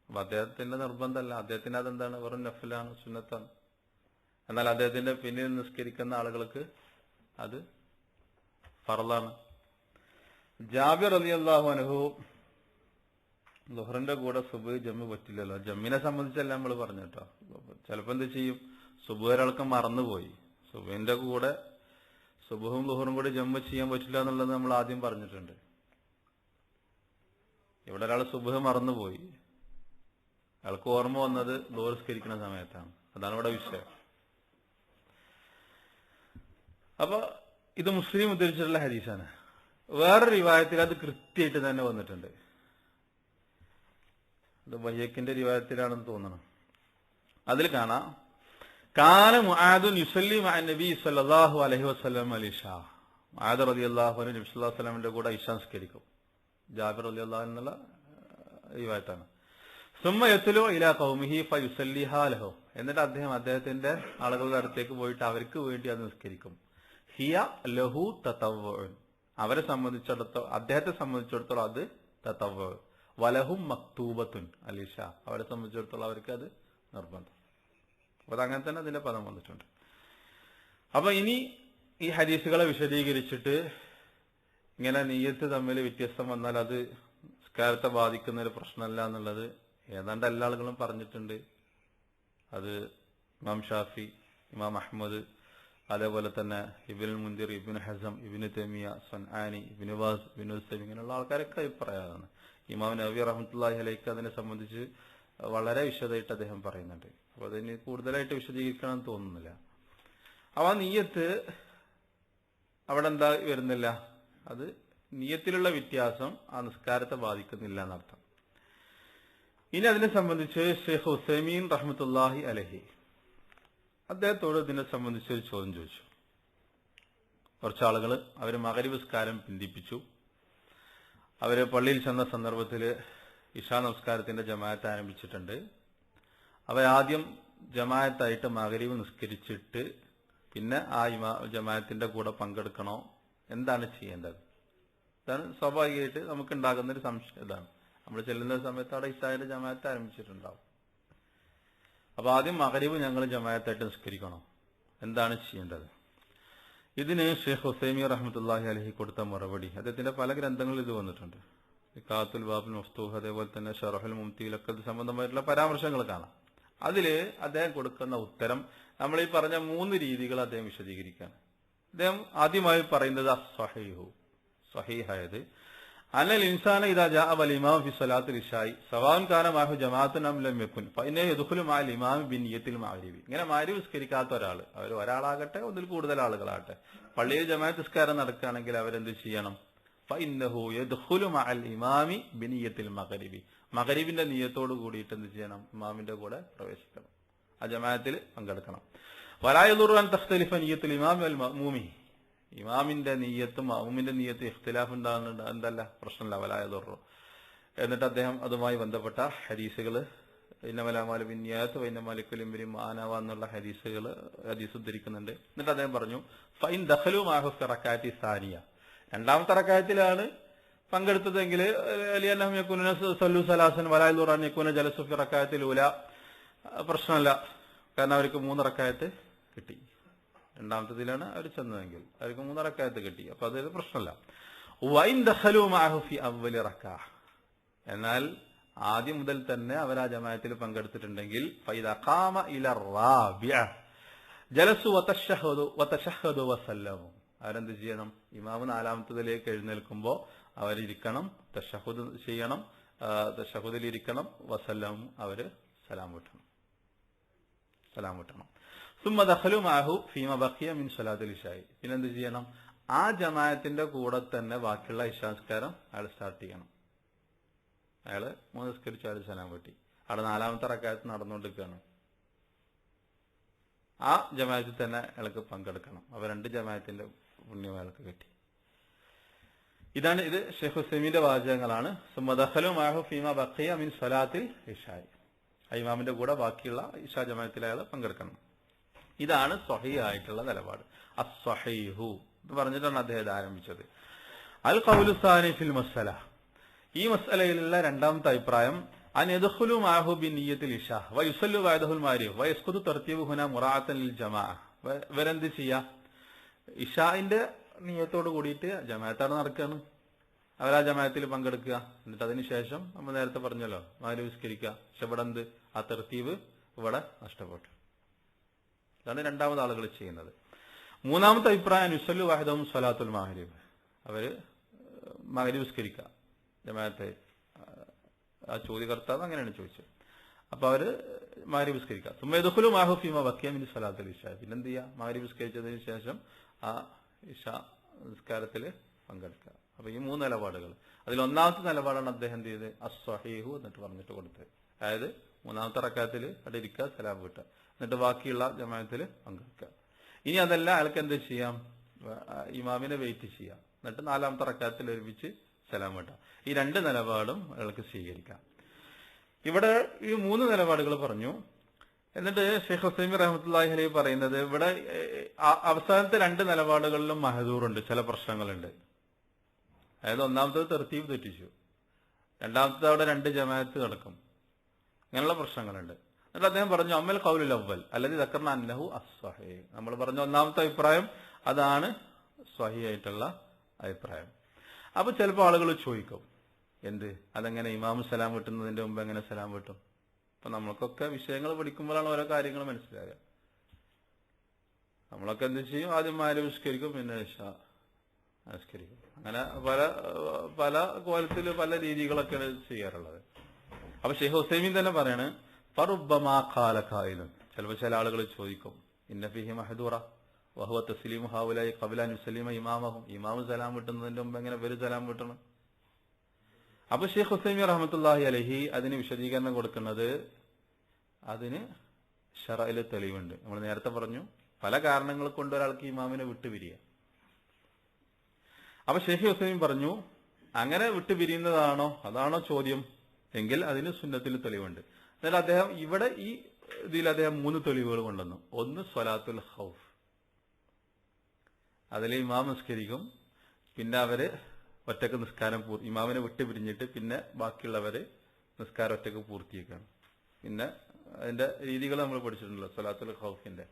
അപ്പൊ അദ്ദേഹത്തിന്റെ നിർബന്ധമല്ല, അദ്ദേഹത്തിന് അതെന്താണ്? വെറും നഫലാണ്, സുന്നത്താണ്. എന്നാൽ അദ്ദേഹത്തിന്റെ പിന്നിൽ നിസ്കരിക്കുന്ന ആളുകൾക്ക് അത് ഫർളാണ്. ജാബിർ റളിയല്ലാഹു അൻഹു, ളുഹറിന്റെ കൂടെ സുബ്ഹ് ജമ്മു പറ്റില്ലല്ലോ. ജമ്മിനെ സംബന്ധിച്ചല്ല നമ്മൾ പറഞ്ഞു കേട്ടോ. ചിലപ്പോ എന്ത് ചെയ്യും? സുബ്ഹ് ഒരാൾക്ക് മറന്നുപോയി, സുബ്ഹിന്റെ കൂടെ സുബ്ഹും ളുഹറും കൂടി ജമ്മു ചെയ്യാൻ പറ്റില്ല എന്നുള്ളത് നമ്മൾ ആദ്യം പറഞ്ഞിട്ടുണ്ട്. ഇവിടെ ഒരാൾ സുബ്ഹ് മറന്നുപോയി, അയാൾക്ക് ഓർമ്മ വന്നത് ളുഹർ നിസ്കരിക്കുന്ന സമയത്താണ്. അതാണ് ഇവിടെ വിഷയം. അപ്പൊ ഇത് മുസ്ലിം ഉദ്ധരിച്ചിട്ടുള്ള ഹദീസാണ്. വേറൊരു റിവായത്തിൽ അത് കൃത്യമായിട്ട് തന്നെ വന്നിട്ടുണ്ട്. ഇത് ബൈഹഖിന്റെ റിവായത്തിലാണെന്ന് തോന്നണം. അതിൽ കാണാം, കാന മുആദുൻ യുസല്ലി മഅ നബി സല്ലല്ലാഹു അലൈഹി വസല്ലം അൽ-ഇശാ. മുആദ് റളിയല്ലാഹു അൻഹു നബി സല്ലല്ലാഹു അലൈഹി വസല്ലമയുടെ കൂടെ ഇശാ നിസ്കരിക്കും. ജാബിർ റളിയല്ലാഹു അൻഹു എന്നുള്ള റിവായത്താണ്. സുമ്മ യത്ലു ഇലാ ഖൗമിഹി ഫയുസല്ലിഹാ ലഹു, എന്നിട്ട് അദ്ദേഹം അദ്ദേഹത്തിന്റെ ആളുകളുടെ അടുത്തേക്ക് പോയിട്ട് അവർക്ക് വേണ്ടി അത് നിസ്കരിക്കും. ഹിയ ലഹു തതവ്വുൻ, അവരെ സംബന്ധിച്ചിടത്തോളം, അദ്ദേഹത്തെ സംബന്ധിച്ചിടത്തോളം അത് തതവ്വു. വലഹും മക്തൂബത്തുൻ അൽ-ഇശ, അവരെ സംബന്ധിച്ചിടത്തോളം അവർക്ക് അത് നിർബന്ധം. അപ്പൊ അതങ്ങനെ തന്നെ അതിന്റെ പദം വന്നിട്ടുണ്ട്. അപ്പൊ ഇനി ഈ ഹദീസുകളെ വിശദീകരിച്ചിട്ട് ഇങ്ങനെ നീയത്ത് തമ്മിൽ വ്യത്യസ്തം വന്നാൽ അത് നിസ്കാരത്തെ ബാധിക്കുന്ന ഒരു പ്രശ്നമല്ല എന്നുള്ളത് ഏതാണ്ട് എല്ലാ ആളുകളും പറഞ്ഞിട്ടുണ്ട്. അത് ഇമാം ഷാഫി, ഇമാം അഹ്മദ്, അതേപോലെ തന്നെ Ibnul Mundhir, Ibn Hazm, Ibn Taymiyyah, Sanani, Ibn Baz, Ibn Uthaymeen ഇങ്ങനെയുള്ള ആൾക്കാരൊക്കെ അഭിപ്രായമാണ്. ഇമാം നവവി റഹ്മത്തുള്ളാഹി അലൈഹി അതിനെ സംബന്ധിച്ച് വളരെ വിശദമായിട്ട് അദ്ദേഹം പറയുന്നുണ്ട്. അപ്പോൾ അതിന് കൂടുതലായിട്ട് വിശദീകരിക്കണമെന്ന് തോന്നുന്നില്ല. അപ്പൊ ആ നീയത്ത് അവിടെ എന്താ വരുന്നില്ല, അത് നീയത്തിലുള്ള വ്യത്യാസം ആ നിസ്കാരത്തെ ബാധിക്കുന്നില്ല എന്നർത്ഥം. ഇനി അതിനെ സംബന്ധിച്ച് ഷെയ്ഖ് ഉസൈമീൻ റഹ്മത്തുള്ളാഹി അലൈഹി അദ്ദേഹത്തോട് ഇതിനെ സംബന്ധിച്ച് ഒരു ചോദ്യം ചോദിച്ചു. കുറച്ചാളുകൾ അവർ മഗ്‌രിബ് നിസ്കാരം പിന്തിപ്പിച്ചു. അവര് പള്ളിയിൽ ചെന്ന സന്ദർഭത്തിൽ ഇശാ നമസ്കാരത്തിന്റെ ജമാഅത്ത് ആരംഭിച്ചിട്ടുണ്ട്. അവരാദ്യം ജമാഅത്തായിട്ട് മഗ്‌രിബ് നിസ്കരിച്ചിട്ട് പിന്നെ ആ ജമാഅത്തിന്റെ കൂടെ പങ്കെടുക്കണോ, എന്താണ് ചെയ്യേണ്ടത്? ഇതാണ് സ്വാഭാവികമായിട്ട് നമുക്ക് ഉണ്ടാകുന്ന ഒരു സംശയം. ഇതാണ് നമ്മൾ ചെല്ലുന്ന സമയത്ത് അവിടെ ഇശായുടെ ജമാഅത്ത് ആരംഭിച്ചിട്ടുണ്ടാവും. അപ്പൊ ആദ്യം മഗ്‌രിബ് ഞങ്ങൾ ജമാഅത്തായിട്ട് നിസ്കരിക്കണോ, എന്താണ് ചെയ്യേണ്ടത്? ഇതിന് ഷെയ്ഖ് ഉസൈമീൻ റഹ്മത്തുള്ളാഹി അലൈഹി കൊടുത്ത മറുപടി അദ്ദേഹത്തിന്റെ പല ഗ്രന്ഥങ്ങളിൽ ഇത് വന്നിട്ടുണ്ട്. ഇഖാത്തുൽ ബാബുൽ മഫ്തൂഹ്, അതേപോലെ തന്നെ ഷറഹുൽ മുംതിയിലൊക്കെ ഇത് സംബന്ധമായിട്ടുള്ള പരാമർശങ്ങൾ കാണാം. അതില് അദ്ദേഹം കൊടുക്കുന്ന ഉത്തരം നമ്മൾ ഈ പറഞ്ഞ 3 രീതികൾ അദ്ദേഹം വിശദീകരിക്കുകയാണ്. അദ്ദേഹം ആദ്യമായി പറയുന്നത് അസ്സഹീഹു, സഹീഹായത് അനൽ ഇൻസാന ഇദാ ജാഅ വൽ ഇമാം ഫി സ്വലാത്തിൽ ഇശാഇ സവാൻ കാന മാഹു ജമാഅത്തുൻ അം ലം യകുൻ ഫഇന്നഹു യദ്ഖുലു മഅൽ ഇമാം ബിനിയത്തിൽ മഗ്‌രിബി. ഇങ്ങനെ മഗ്‌രിബ് നിസ്കരിക്കാത്ത അവർ ഒരാളാകട്ടെ ഒന്നിൽ കൂടുതൽ ആളുകളാകട്ടെ പള്ളിയിൽ ജമാഅത്ത് നിസ്കാരം നടക്കുകയാണെങ്കിൽ അവരെന്ത് ചെയ്യണം? ഫഇന്നഹു യദ്ഖുലു മഅൽ ഇമാമി ബിനിയത്തിൽ മഗ്‌രിബി, മഗ്‌രിബിന്റെ നിയ്യത്തോട് കൂടിയിട്ട് എന്ത് ചെയ്യണം? ഇമാമിന്റെ കൂടെ പ്രവേശിക്കണം, ആ ജമാഅത്തിൽ പങ്കെടുക്കണം. വലാ യദുറു അൻ തഖ്തലിഫ നിയ്യത്തുൽ ഇമാം വൽ മഅ്മൂമി, ഇമാമിന്റെ നീയത്തും മഅ്മൂമിന്റെ നീയത്തും ഇഖ്തിലാഫ് ഉണ്ടാകുന്നുണ്ട്, എന്തല്ല പ്രശ്നമില്ല. വലാ യദുറു. എന്നിട്ട് അദ്ദേഹം അതുമായി ബന്ധപ്പെട്ട ഹദീസുകൾ ഇന്നമൽ അഅ്മാലു ബിന്നിയാത്ത് വഇന്നമാ ലികുല്ലി ഇംറിഇൻ മാ നവ എന്നുള്ള ഹദീസ് ഉദ്ധരിക്കുന്നുണ്ട്. എന്നിട്ട് അദ്ദേഹം പറഞ്ഞു ഫഇൻ ദഖലു മഅഹു ഫി റകഅത്തി സാനിയ, രണ്ടാമത്തെ റകഅത്തിലാണ് പങ്കെടുത്തതെങ്കിൽ അലിയന്നഹും യകൂന സല്ലു സലാസൻ വലാ യദുറു അൻ യകൂന ജലസു ഫി റകഅത്തിൽ ഊല, പ്രശ്നമല്ല. കാരണം അവർക്ക് 3 റകഅത്ത് കിട്ടി. രണ്ടാമത്തേതിലാണ് അവർ ചെന്നതെങ്കിൽ അവർക്ക് 3 റകഅത്ത് കിട്ടി. അപ്പൊ അത് പ്രശ്നമല്ല. വൈൻ ദഖലു മഅഹു ഫി അവ്വലി റകഅ, എന്നാൽ ആദ്യം മുതൽ തന്നെ അവർ ആ ജമാഅത്തിൽ പങ്കെടുത്തിട്ടുണ്ടെങ്കിൽ ഫൈദാ ഖാമ ഇല റാബിഅ ജലസു വതശഹദു വസല്ലമു, അവരെന്ത് ചെയ്യണം? ഇമാം 4ാമത്തേതിലേക്ക് എഴുന്നേൽക്കുമ്പോൾ അവരിരിക്കണം, തശഹുദ് ചെയ്യണം, തശഹുദിൽ ഇരിക്കണം, വസല്ലം അവര് സലാം വിട്ടണം. സുമ്മ ദഖലു മഅഹു ഫീമ ബഖിയ മിൻ സ്വലാത്തിൽ ഇശാഇ, പിന്നെന്ത് ചെയ്യണം? ആ ജമാഅത്തിന്റെ കൂടെ തന്നെ ബാക്കിയുള്ള ഇശാ നിസ്കാരം അയാൾ സ്റ്റാർട്ട് ചെയ്യണം. അയാള് 3 നിസ്കരിച്ചു, അയാൾ സലാം വീട്ടി, അവിടെ 4ാമത്തെ റകഅത്ത് നടന്നുകൊണ്ടിരിക്കുകയാണ്. ആ ജമാഅത്തിൽ തന്നെ അയാൾക്ക് പങ്കെടുക്കണം. അവ 2 ജമാഅത്തിന്റെ പുണ്യം അയാൾക്ക് കിട്ടി. ഇത് ഷെയ്ഖ് ഉസൈമീന്റെ വാചകങ്ങളാണ്. സുമ്മ ദഖലു മഅഹു ഫീമ ബഖിയ മിൻ സ്വലാത്തിൽ ഇശാഇ, ഇമാമിന്റെ കൂടെ ബാക്കിയുള്ള ഇശാ ജമാഅത്തിൽ അയാൾ പങ്കെടുക്കണം. ഇതാണ് സ്വഹീഹായിട്ടുള്ള നിലപാട്. അസ്സഹീഹു എന്ന് പറഞ്ഞിട്ടാണ് അദ്ദേഹം ആരംഭിച്ചത്. അൽ ഖൗലു സാനി ഫിൽ മസ്അല, ഈ മസ്അലയിലുള്ള 2ാമത്തെ അഭിപ്രായം അൻ യദ്ഖുലു മഅഹു ബിനിയ്യത്തിൽ ഇശാ വയുസല്ലു ബഅദഹുൽ മഗ്രിബ് വയസ്ഖുതു തർതീബു ഹുനാ മുറാഅത്തൻ ലിൽ ജമാഅ. ഇവരെന്ത് ചെയ്യാ? ഇശാഇന്റെ നിയ്യത്തോട് കൂടിയിട്ട് ജമാഅത്താണ് നടക്കുകയാണ്, അവർ ആ ജമാഅത്തിൽ പങ്കെടുക്കുക. എന്നിട്ട് അതിനുശേഷം നമ്മൾ നേരത്തെ പറഞ്ഞല്ലോ മഗ്രിബ് നിസ്കരിക്കുക. പക്ഷെ ഇവിടെ എന്ത്? ആ തർതീബ് ഇവിടെ നഷ്ടപ്പെട്ടു. ഇതാണ് 2ാമത് ആളുകൾ ചെയ്യുന്നത്. 3ാമത്തെ അഭിപ്രായം യുസല്ലു വാഹിദഹും സ്വലാത്തുൽ മഗ്രിബ്, അവര് മഗ്രിബ് നിസ്കരിക്കുക ജമാഅത്തെ. ആ ചോദ്യകർത്താവ് അങ്ങനെയാണ് ചോദിച്ചത്. അപ്പൊ അവര് മഗ്രിബ് നിസ്കരിക്കുക. സുമ്മ യദ്ഖുലു മഅഹു ഫീമ ബഖിയ മിൻ സ്വലാത്തിൽ ഇശാ, പിന്നെന്ത് ചെയ്യുക? മഗ്രിബ് നിസ്കരിച്ചതിന് ശേഷം ആ ഇശാ നിസ്കാരത്തിൽ പങ്കെടുക്കുക. അപ്പൊ ഈ 3 നിലപാടുകൾ, അതിൽ 1ാമത്തെ നിലപാടാണ് അദ്ദേഹം എന്ത് ചെയ്ത് അസ്സഹീഹു എന്നിട്ട് പറഞ്ഞിട്ട് കൊടുത്തത്. അതായത് 3ാമത്തെ റകഅത്തിൽ അവിടെ ഇരിക്കുക, സലാം വീട്ടുക, എന്നിട്ട് ബാക്കിയുള്ള ജമാഅത്തിൽ പങ്കെടുക്കുക. ഇനി അതല്ല, അയാൾക്ക് എന്ത് ചെയ്യാം? ഇമാമിനെ വെയിറ്റ് ചെയ്യാം, എന്നിട്ട് 4ാമത്തെ റകഅത്തിൽ ഒരുമിച്ച് സലാം വീട്ടുക. ഈ 2 നിലപാടും അയാൾക്ക് സ്വീകരിക്കാം. ഇവിടെ ഈ 3 നിലപാടുകൾ പറഞ്ഞു. എന്നിട്ട് ഷെയ്ഖ് ഉസൈമീൻ റഹ്മത്തുള്ളാഹി അലൈഹി പറയുന്നത് ഇവിടെ അവസാനത്തെ 2 നിലപാടുകളിലും മഹദൂറുണ്ട്, ചില പ്രശ്നങ്ങളുണ്ട്. അതായത് 1ാമത്തേത് തർതീബ് തെറ്റിച്ചു, 2ാമത്തേത് അവിടെ 2 ജമാഅത്ത് നടക്കും, അങ്ങനെയുള്ള പ്രശ്നങ്ങളുണ്ട്. എന്നിട്ട് അദ്ദേഹം പറഞ്ഞു അമ്മൽ ഖൗലുൽ അവ്വൽ അല്ലദി ദക്കർന അന്നഹു അസ്സഹീഹ്, നമ്മൾ പറഞ്ഞ 1ാമത്തെ അഭിപ്രായം അതാണ് സ്വഹീഹായിട്ടുള്ള അഭിപ്രായം. അപ്പൊ ചിലപ്പോൾ ആളുകൾ ചോദിക്കും, എന്ത് അതെങ്ങനെ ഇമാം സലാം വിട്ടുന്നതിന്റെ മുമ്പ് എങ്ങനെ സലാം വിട്ടും? അപ്പൊ നമ്മൾക്കൊക്കെ വിഷയങ്ങൾ പഠിക്കുമ്പോഴാണ് ഓരോ കാര്യങ്ങൾ മനസ്സിലാകുക. നമ്മളൊക്കെ എന്ത് ചെയ്യും? ആദ്യം മാരി നിസ്കരിക്കും, പിന്നെ ഇശാ നിസ്കരിക്കും. അങ്ങനെ പല പല കോലത്തില് പല രീതികളൊക്കെയാണ് ചെയ്യാറുള്ളത്. അപ്പൊ ഷെയ്ഖ് ഉസൈമീൻ തന്നെ പറയാണ്, ഫറുബ്ബമാ ഖാല ഖായിലുൻ, ചിലപ്പോൾ ചില ആളുകൾ ചോദിക്കും, ഇന്ന ഫീഹി മഹ്ദൂറ വഹുവ തസ്ലീമു ഹൗലായി ഖബ്ല അൻ യുസല്ലിമ ഇമാമഹും, ഇമാമു സലാം വിട്ടുന്നതിന്റെ മുമ്പ് എങ്ങനെ ഇവര് സലാം വിട്ടണം? അപ്പൊ ഷെയ്ഖ് ഉസൈമീൻ റഹ്മത്തുള്ളാഹി അലൈഹി അതിന് വിശദീകരണം കൊടുക്കുന്നത്, അതിന് ശറഇല് തെളിവുണ്ട്. നമ്മൾ നേരത്തെ പറഞ്ഞു, പല കാരണങ്ങൾ കൊണ്ട് ഒരാൾക്ക് ഇമാമിനെ വിട്ടുപിരിയ. അപ്പൊ ഷെയ്ഖ് ഉസൈമീൻ പറഞ്ഞു, അങ്ങനെ വിട്ടുപിരിയുന്നതാണോ, അതാണോ ചോദ്യം എങ്കിൽ അതിന് സുന്നത്തിൽ തെളിവുണ്ട്. എന്നാൽ അദ്ദേഹം ഇവിടെ ഈ ഇതിൽ അദ്ദേഹം 3 തെളിവുകൾ കൊണ്ടുവന്നു. ഒന്ന് സ്വലാത്തുൽ ഖൗഫ്, അതിൽ ഇമാം നിസ്കരിക്കും, പിന്നെ അവര് ഒറ്റക്ക് നിസ്കാരം ഇമാമിനെ വിട്ടുപിരിഞ്ഞിട്ട് പിന്നെ ബാക്കിയുള്ളവര് നിസ്കാരം ഒറ്റക്ക് പൂർത്തിയാക്കണം. പിന്നെ അതിന്റെ രീതികൾ നമ്മൾ പഠിച്ചിട്ടുണ്ടല്ലോ. സ്വലാത്തുൽ ഖൗഫിന്റെ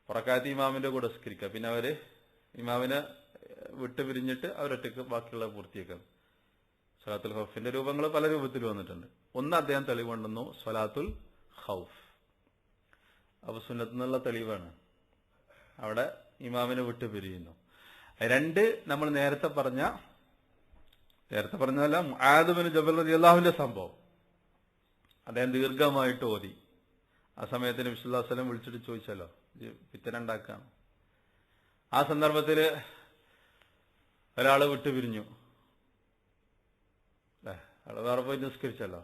പുറക്കാലത്ത് ഇമാമിന്റെ കൂടെ നിസ്കരിക്കുക, പിന്നെ അവര് ഇമാമിനെ വിട്ടുപിരിഞ്ഞിട്ട് അവരൊറ്റക്ക് ബാക്കിയുള്ള പൂർത്തിയാക്കണം. സ്വലാത്തുൽ ഖൗഫിന്റെ രൂപങ്ങൾ പല രൂപത്തിൽ വന്നിട്ടുണ്ട്. ഒന്ന് അദ്ദേഹം തെളിവുണ്ടെന്നു സ്വലാത്തുൽ ഖൗഫ്, അപ്പൊ സുന്നത്ത് എന്നുള്ള തെളിവാണ്, അവിടെ ഇമാമിനെ വിട്ടുപിരിയുന്നു. 2, നമ്മൾ നേരത്തെ പറഞ്ഞല്ല മുആദ് ബിൻ ജബൽ റളിയല്ലാഹുവിന്റെ സംഭവം. അദ്ദേഹം ദീർഘമായിട്ട് ഓതി. ആ സമയത്ത് നബി സല്ലല്ലാഹു അലൈഹി വസല്ലം വിളിച്ചിട്ട് ചോദിച്ചല്ലോ, ഫിത്ന ഉണ്ടാക്കാണ്. ആ സന്ദർഭത്തില് ഒരാള് വിട്ടുപിരിഞ്ഞു, അയാള് വേറെ പോയി നിസ്കരിച്ചല്ലോ.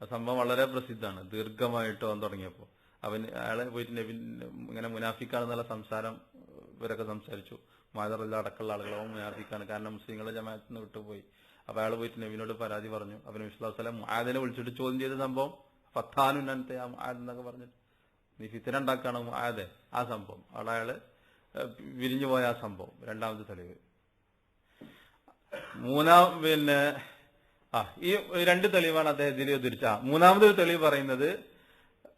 ആ സംഭവം വളരെ പ്രസിദ്ധമാണ്. ദീർഘമായിട്ട് ഓൻ തുടങ്ങിയപ്പോ അയാളെ പോയിട്ട് നബി ഇങ്ങനെ മുനാഫിക്കാണെന്നുള്ള സംസാരം ഇവരൊക്കെ സംസാരിച്ചു. മാതറല്ല അടക്കമുള്ള ആളുകളോ മുനാഫിക്കാണ്, കാരണം മുസ്ലിങ്ങളെ ജമാഅത്തിൽ നിന്ന് വിട്ടുപോയി. അപ്പൊ അയാൾ പോയിട്ട് നബിനോട് പരാതി പറഞ്ഞു. അപ്പൊ നബി സല്ലല്ലാഹു അലൈഹി വസല്ലം മുആദിനെ വിളിച്ചിട്ട് ചോദ്യം ചെയ്ത സംഭവം, ഫത്താനുന്നത്തെ ആ മുആദ് എന്നൊക്കെ പറഞ്ഞിട്ട് നീ ഫിത്ന ഉണ്ടാക്കാണ് മുആദ്. ആ സംഭവം അവിടെ അയാള് വിരിഞ്ഞു പോയ ആ സംഭവം 2ാമത്തെ തെളിവ്. ഈ 2 തെളിവാണ് അദ്ദേഹം ഇതിൽ ഉദ്ധരിച്ച. 3ാമതൊരു തെളിവ് പറയുന്നത്,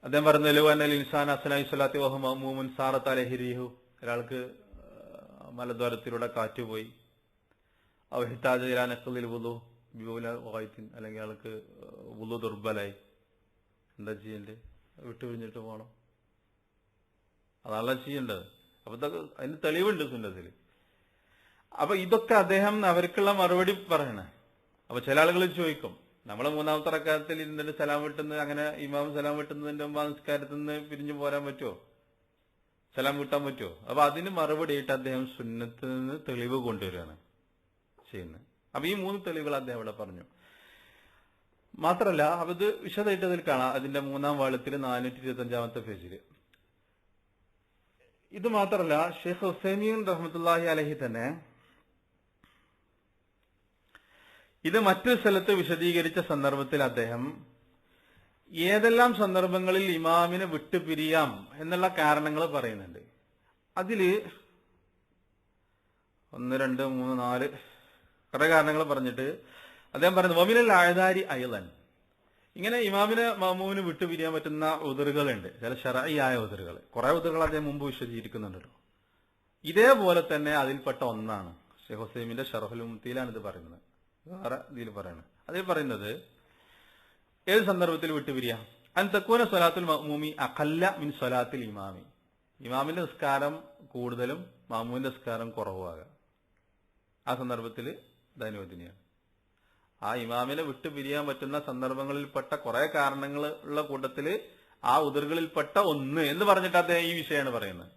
അദ്ദേഹം പറയുന്നത് ഇൻസാൻ അസ്നായി സ്വലാത്തി വഹു മഅ്മൂമുൻ സാറത്ത് അലൈഹി റീഹു, ഒരാൾക്ക് മലദ്വാരത്തിലൂടെ കാറ്റ് പോയി, ഔഹിത്താജ ഇലാ നഖ്ലിൽ വുളു ബിഉല വഗൈത്തിൻ, അല്ലെങ്കിൽ ആൾക്ക് വുളു ദുർബലായി, എന്താ ചെയ്യേണ്ടത്? വിട്ടുപിരിഞ്ഞിട്ട് പോകണം, അതാണല്ലോ ചെയ്യേണ്ടത്. അപ്പൊ ഇതൊക്കെ അതിന് തെളിവുണ്ട് സുന്നത്തിൽ. അപ്പൊ ഇതൊക്കെ അദ്ദേഹം അവർക്കുള്ള മറുപടി പറയണേ. അപ്പൊ ചില ആളുകൾ ചോദിക്കും, നമ്മള് 3ാമത്തെ റക്അത്തിൽ ഇരുന്നിട്ട് സലാം വിട്ടുന്നത്, അങ്ങനെ ഇമാം സലാം വിട്ടുന്നതിന്റെ മുമ്പ് നിസ്കാരത്തിൽ നിന്ന് പിരിഞ്ഞു പോരാൻ പറ്റുമോ? സലാം വിട്ടാൻ പറ്റുമോ? അപ്പൊ അതിന് മറുപടി ആയിട്ട് അദ്ദേഹം സുന്നത്തിൽ നിന്ന് തെളിവ് കൊണ്ടുവരികയാണ് ചെയ്യുന്നത്. അപ്പൊ ഈ 3 തെളിവുകൾ അദ്ദേഹം ഇവിടെ പറഞ്ഞു. മാത്രല്ല, അപ്പൊ ഇത് വിശദമായിട്ട് അതിൽ കാണാം, അതിന്റെ 3ാം വാള്യത്തിൽ 425-ാമത്തെ പേജില്. ഇത് മാത്രല്ല, ഷെയ്ഖ് ഉസൈമീൻ റഹ്മത്തുള്ളാഹി അലൈഹി തന്നെ ഇത് മറ്റൊരു സ്ഥലത്ത് വിശദീകരിച്ച സന്ദർഭത്തിൽ അദ്ദേഹം ഏതെല്ലാം സന്ദർഭങ്ങളിൽ ഇമാമിനെ വിട്ടുപിരിയാം എന്നുള്ള കാരണങ്ങൾ പറയുന്നുണ്ട്. അതില് 1, 2, 3, 4 കുറെ കാരണങ്ങൾ പറഞ്ഞിട്ട് അദ്ദേഹം പറയുന്നത്, വമിനൽ അഅ്ദാരി അയ്ളൻ, ഇങ്ങനെ ഇമാമിനെ മഅ്മൂമിന് വിട്ടുപിരിയാൻ പറ്റുന്ന ഉദറുകളുണ്ട്, ചില ശർഈയായ ഉദറുകൾ. കുറെ ഉദറുകൾ അദ്ദേഹം മുമ്പ് വിശദീകരിക്കുന്നുണ്ടല്ലോ. ഇതേപോലെ തന്നെ അതിൽപ്പെട്ട ഒന്നാണ് ഷെയ്ഖ് ഉസൈമീന്റെ ശർഹുൽ മുംതിയിലാണ് ഇത് പറയുന്നത്. വേറെ ഇതിൽ പറയണം. അതിൽ പറയുന്നത് ഏത് സന്ദർഭത്തിൽ വിട്ടുപിരിയാം? അൻ തകൂന സ്വലാത്തുൽ മഅ്മൂമി അഖല്ല മിൻ സ്വലാത്തിൽ ഇമാമി, ഇമാമിന്റെ നിസ്കാരം കൂടുതലും മഅ്മൂമിന്റെ നിസ്കാരം കുറവാകുക. ആ സന്ദർഭത്തിൽ ഇത് അനുവദനീയമാണ്. ആ ഇമാമിനെ വിട്ടുപിരിയാൻ പറ്റുന്ന സന്ദർഭങ്ങളിൽപ്പെട്ട കുറെ കാരണങ്ങൾ ഉള്ള കൂട്ടത്തില് ആ ഉദറുകളിൽപ്പെട്ട ഒന്ന് എന്ന് പറഞ്ഞിട്ട് അദ്ദേഹം ഈ വിഷയമാണ് പറയുന്നത്.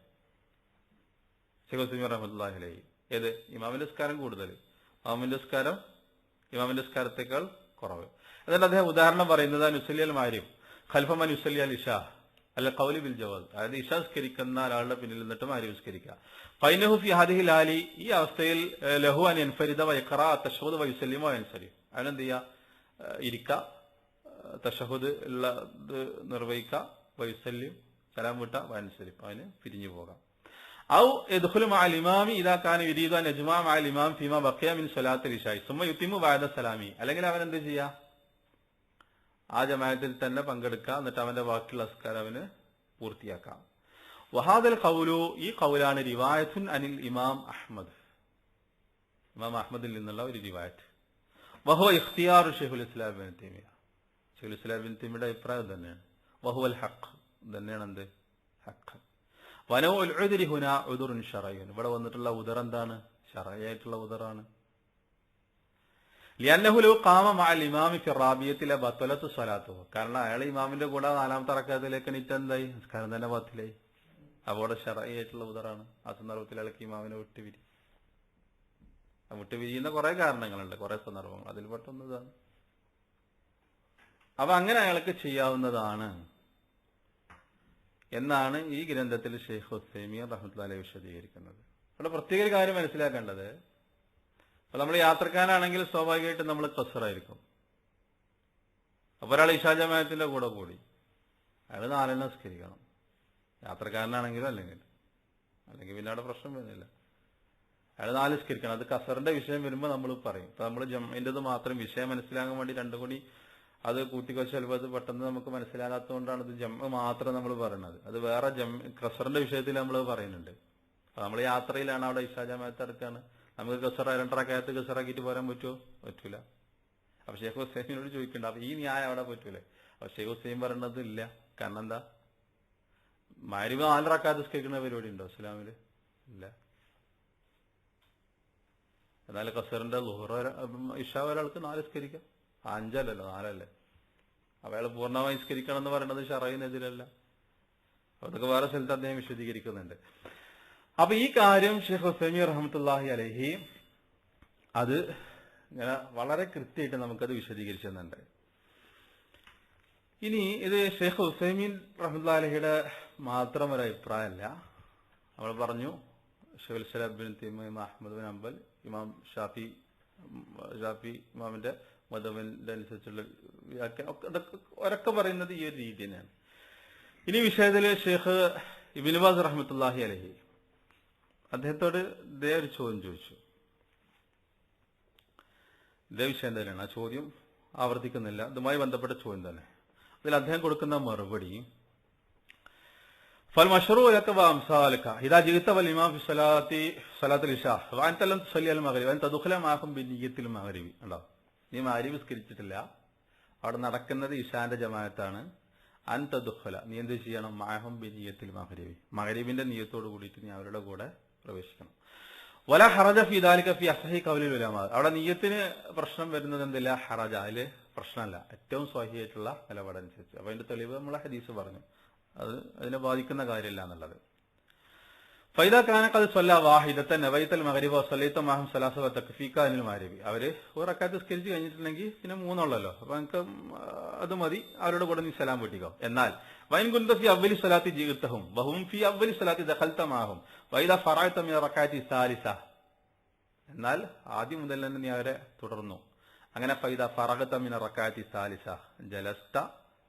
ഷെയ്ഖ് ഉസൈമീൻ റഹ്മത്തുള്ളാഹി അലൈഹി. ഏത്? ഇമാമിന്റെ നിസ്കാരം കൂടുതൽ, ഇമാമിന്റെ നിസ്കാരത്തെക്കാൾ കുറവ്. എന്നിട്ട് അദ്ദേഹം ഉദാഹരണം പറയുന്നത്, നുസല്ലിയൽ മാരിഫ് ഖൽഫമൻ യുസല്ലിയൽ ഇശാ അല്ല ഖൗലി ബിൽ ജവാസ്, അതായത് ഇശാ നിസ്കരിക്കുന്ന ഒരാളുടെ പിന്നിൽ നിന്നിട്ട് മാരിഫ് നിസ്കരിക്കുക. ഫൈനഹു ഫി ഹാദിഹിൽ ആലി, ഈ അവസ്ഥയിൽ ലഹു അൻ യൻഫരിദ വയഖറഅ തശഹുദ് വയുസല്ലിമ വയൻസരിഫ്, അവനെന്ത് ചെയ്യുക? ഇരിക്ക, തശഹുദ് ഉള്ളത് നിർവഹിക്കുക, വയുസല്ലിം സലാം വിട്ട വയൻസരിഫ്, അവന് പിരിഞ്ഞു പോകാം. ഔ യദ്ഖുലു മഅൽ ഇമാമി ഇദാ കാന യുരീദു അൻ യജ്മഅ മഅൽ ഇമാം ഫീമാ ബഖിയ മിൻ സ്വലാത്തിൽ ഇശാഇ സുമ്മ യുതിമു ബഅദ സലാമി, അല്ലെങ്കിൽ അവൻ എന്ത് ചെയ്യുക? ആ ജമാഅത്തിൽ തന്നെ പങ്കെടുക്കുക, എന്നിട്ട് അവന്റെ ബാക്കിയുള്ള നിസ്കാരം അവന് പൂർത്തിയാക്കാം. വഹാദൽ ഖൗലു, ഈ ഖൗലാണ് റിവായത്തുൻ അനിൽ ഇമാം അഹ്മദ്, ഇമാം അഹ്മദിൽ നിന്നുള്ള ഒരു റിവായത്ത്. വഹുവ ഇഖ്തിയാറു ശൈഖുൽ ഇസ്ലാം ഇബ്നു തൈമിയ്യ. ശൈഖുൽ ഇസ്ലാം ഇബ്നു തൈമിയ്യയുടെ അഭിപ്രായം തന്നെയാണ്. വഹുവൽ ഹഖ്, തന്നെയാണ് എന്ത് ഹഖ്. വനൗഉൽ ഉദ്രി ഹുനാ ഉദ്റുൻ ശറഈൻ. ഇവിടെ വന്നിട്ടുള്ള ഉദർ എന്താണ്? ശറഈയായിട്ടുള്ള ഉദറാണ്. ലിഅന്നഹു ലൗ ഖാമ മഅൽ ഇമാമി ഫി റാബിയത്തി ലബതലതു സ്വലാത്തുഹു. കാരണം അയാൾ ഇമാമിന്റെ കൂടെ നാലാമത്തെ റക്അത്തിലേക്ക് എണീറ്റാൽ എന്തായി? നിസ്കാരം തന്നെ ബാത്തിലായി. അവിടെ ശറഈയായിട്ടുള്ള ഉദറാണ്. ആ സന്ദർഭത്തിൽ അയാൾക്ക് ഇമാമിനെ വിട്ടുപിരി. വിട്ടുപിരിയുന്ന കുറെ കാരണങ്ങളുണ്ട്, കുറെ സന്ദർഭങ്ങൾ, അതിൽ പെട്ടൊന്ന് ഇതാണ്. അപ്പൊ അങ്ങനെ അയാൾക്ക് ചെയ്യാവുന്നതാണ് എന്നാണ് ഈ ഗ്രന്ഥത്തിൽ ഷെയ്ഖ് ഉസൈമീൻ റഹ്മത്തുള്ളാഹി അലൈഹി വിശദീകരിക്കുന്നത്. ഇവിടെ പ്രത്യേക ഒരു കാര്യം മനസ്സിലാക്കേണ്ടത്, അപ്പൊ നമ്മൾ യാത്രക്കാരാണെങ്കിൽ സ്വാഭാവികമായിട്ടും നമ്മൾ ഖസ്റായിരിക്കും. അപ്പൊ ഒരാൾ ഇശാ ജമാഅത്തിന്റെ കൂടെ കൂടി അയാൾ 4 നിസ്കരിക്കണം. യാത്രക്കാരനാണെങ്കിലും അല്ലെങ്കിൽ പിന്നെ അവിടെ പ്രശ്നം വരുന്നില്ല. അയാൾ 4 നിസ്കരിക്കണം. അത് ഖസറിന്റെ വിഷയം വരുമ്പോൾ നമ്മൾ പറയും. ഇപ്പൊ നമ്മൾ ജംഇൻ്റെത് മാത്രം വിഷയം മനസ്സിലാകാൻ വേണ്ടി രണ്ടും കൂടി അത് കൂട്ടിക്കൊച്ച ചിലപ്പോൾ അത് പെട്ടെന്ന് നമുക്ക് മനസ്സിലാകാത്തതുകൊണ്ടാണ് ഇത് ജംഅ് മാത്രം നമ്മൾ പറയുന്നത്. അത് വേറെ ഖസറിന്റെ വിഷയത്തിൽ നമ്മൾ പറയുന്നുണ്ട്. അപ്പൊ നമ്മൾ യാത്രയിലാണ്, അവിടെ ഇശാ ജമാഅത്ത് എടുക്കാണ്, നമുക്ക് ഖസർ 2 റക്അത്ത് ഖസറാക്കിയിട്ട് പോരാൻ പറ്റുമോ? പറ്റൂല. അപ്പൊ ഷെയ്ഖ് ഹുസൈമിനോട് ചോദിക്കണ്ട, അപ്പൊ ഈ ന്യായം അവിടെ പറ്റൂലേ? അപ്പൊ ഷെയ്ഖ് ഹുസൈൻ പറയണത് ഇല്ല. കാരണം എന്താ? മഗ്‌രിബ് 4 റക്അത്ത് നിസ്കരിക്കുന്ന പരിപാടി ഉണ്ടോ ഇസ്ലാമില്? ഇല്ല. എന്നാൽ ഖസറിന്റെ ളുഹർ ഇശാ ഒരാൾക്ക് 4 നിസ്കരിക്കാം. 5 അല്ലല്ലോ, 4 അല്ലേ. അപ്പൊ അയാൾ പൂർണ്ണമായി നിസ്കരിക്കണം എന്ന് പറയുന്നത് ശറഈനെതിരല്ല. അതൊക്കെ വേറെ സ്ഥലത്ത് അദ്ദേഹം വിശദീകരിക്കുന്നുണ്ട്. അപ്പൊ ഈ കാര്യം ഷെയ്ഖ് ഉസൈമീൻ റഹ്മത്തുള്ളാഹി അലൈഹി അത് ഇങ്ങനെ വളരെ കൃത്യമായിട്ട് നമുക്കത് വിശദീകരിച്ചു തന്നുണ്ട്. ഇനി ഇത് ഷെയ്ഖ് ഉസൈമീൻ റഹ്മത്തുള്ളാഹി അലൈഹിയുടെ മാത്രം ഒരു അഭിപ്രായമല്ല. നമ്മൾ പറഞ്ഞു ഷെയ്ഖുൽ ഇസ്ലാം ഇബ്നു തൈമിയ്യ, ഇമാം അഹ്മദ് ബിൻ ഹംബൽ, ഇമാം ഷാഫി ഇമാമിന്റെ മദ്ഹബിന്റെ അനുസരിച്ചുള്ള ഒരൊക്കെ പറയുന്നത് ഈ ഒരു രീതി തന്നെയാണ്. ഇനി വിഷയത്തിൽ ഷെയ്ഖ് ഇബ്നു ബാസ് റഹ്മത്തുള്ളാഹി അലൈഹി അദ്ദേഹത്തോട് ഇതേ ഒരു ചോദ്യം ചോദിച്ചു. ഇതേ വിഷയം തന്നെയാണ്. ആ ചോദ്യം ആവർത്തിക്കുന്നില്ല, ഇതുമായി ബന്ധപ്പെട്ട ചോദ്യം തന്നെ. അതിൽ അദ്ദേഹം കൊടുക്കുന്ന മറുപടി, فالمشروع لك وامثالك اذا جئت والامام في صلاه العشاء وانت لم تصلي المغرب وانت تدخل معهم بنيه المغرب. ഉണ്ടോ? നീ മഗ്‌രിബ് നിസ്കരിച്ചിട്ടില്ല, അവിടെ നടക്കുന്നത് ഇശാന്റെ ജമാഅത്താണ്. അൻത ദുഖല, നീ എന്ത് ചെയ്യണം? മാഹും ബിനിയത്തിൽ മഗ്‌രിബി, മഗ്‌രിബിന്റെ നിയ്യത്തോട് കൂടിയിട്ട് നീ അവരുടെ കൂടെ പ്രവേശിക്കണം. വല ഹറജ ഫി ദാലിക ഫി അസ്ഹി ഖൗലിൽ ഉലമാ. അവിടെ നിയ്യത്തിന് പ്രശ്നം വരുന്നത് എന്തില്ല? ഹറജ, അതില് പ്രശ്നമല്ല, ഏറ്റവും സ്വഹീഹായിട്ടുള്ള നിലപാടനുസരിച്ച്. അപ്പൊ അതിന്റെ തെളിവ് നമ്മളെ ഹദീസ് പറഞ്ഞു, അത് അതിനെ ബാധിക്കുന്ന കാര്യമില്ല എന്നുള്ളത്. ഫൈദ കാനഖദ് സ്വല്ലാ വാഹിദത്തൻ നവൈതൽ മഗ്രിബ വസല്ലൈത മഅഹും സലാസ വതക്ഫീക അനിൽ മഗ്രിബി. അവര് ഒരു റക്അത്ത് നിസ്കരിച്ച് കഴിഞ്ഞിട്ടുണ്ടെങ്കിൽ പിന്നെ 3 ഉള്ളല്ലോ, അപ്പൊ നമുക്ക് അത് മതി, അവരുടെ കൂടെ നീ സലാം വീട്ടിക്കോ. എന്നാൽ വൈൻ കുന്ത ഫി അവ്വലി സ്വലാത്തി ജിഅതഹും വഹും ഫി അവ്വലി സ്വലാത്തി ദഖൽത മഅഹും വൈദ ഫറഅത മിൻ റക്അത്തി സാലിസ. എന്നാൽ ആദ്യം മുതൽ തന്നെ നീ അവരെ തുടർന്നു. അങ്ങനെ ഫൈദ ഫറഅത മിൻ റക്അത്തി സാലിസ ജലസ്ത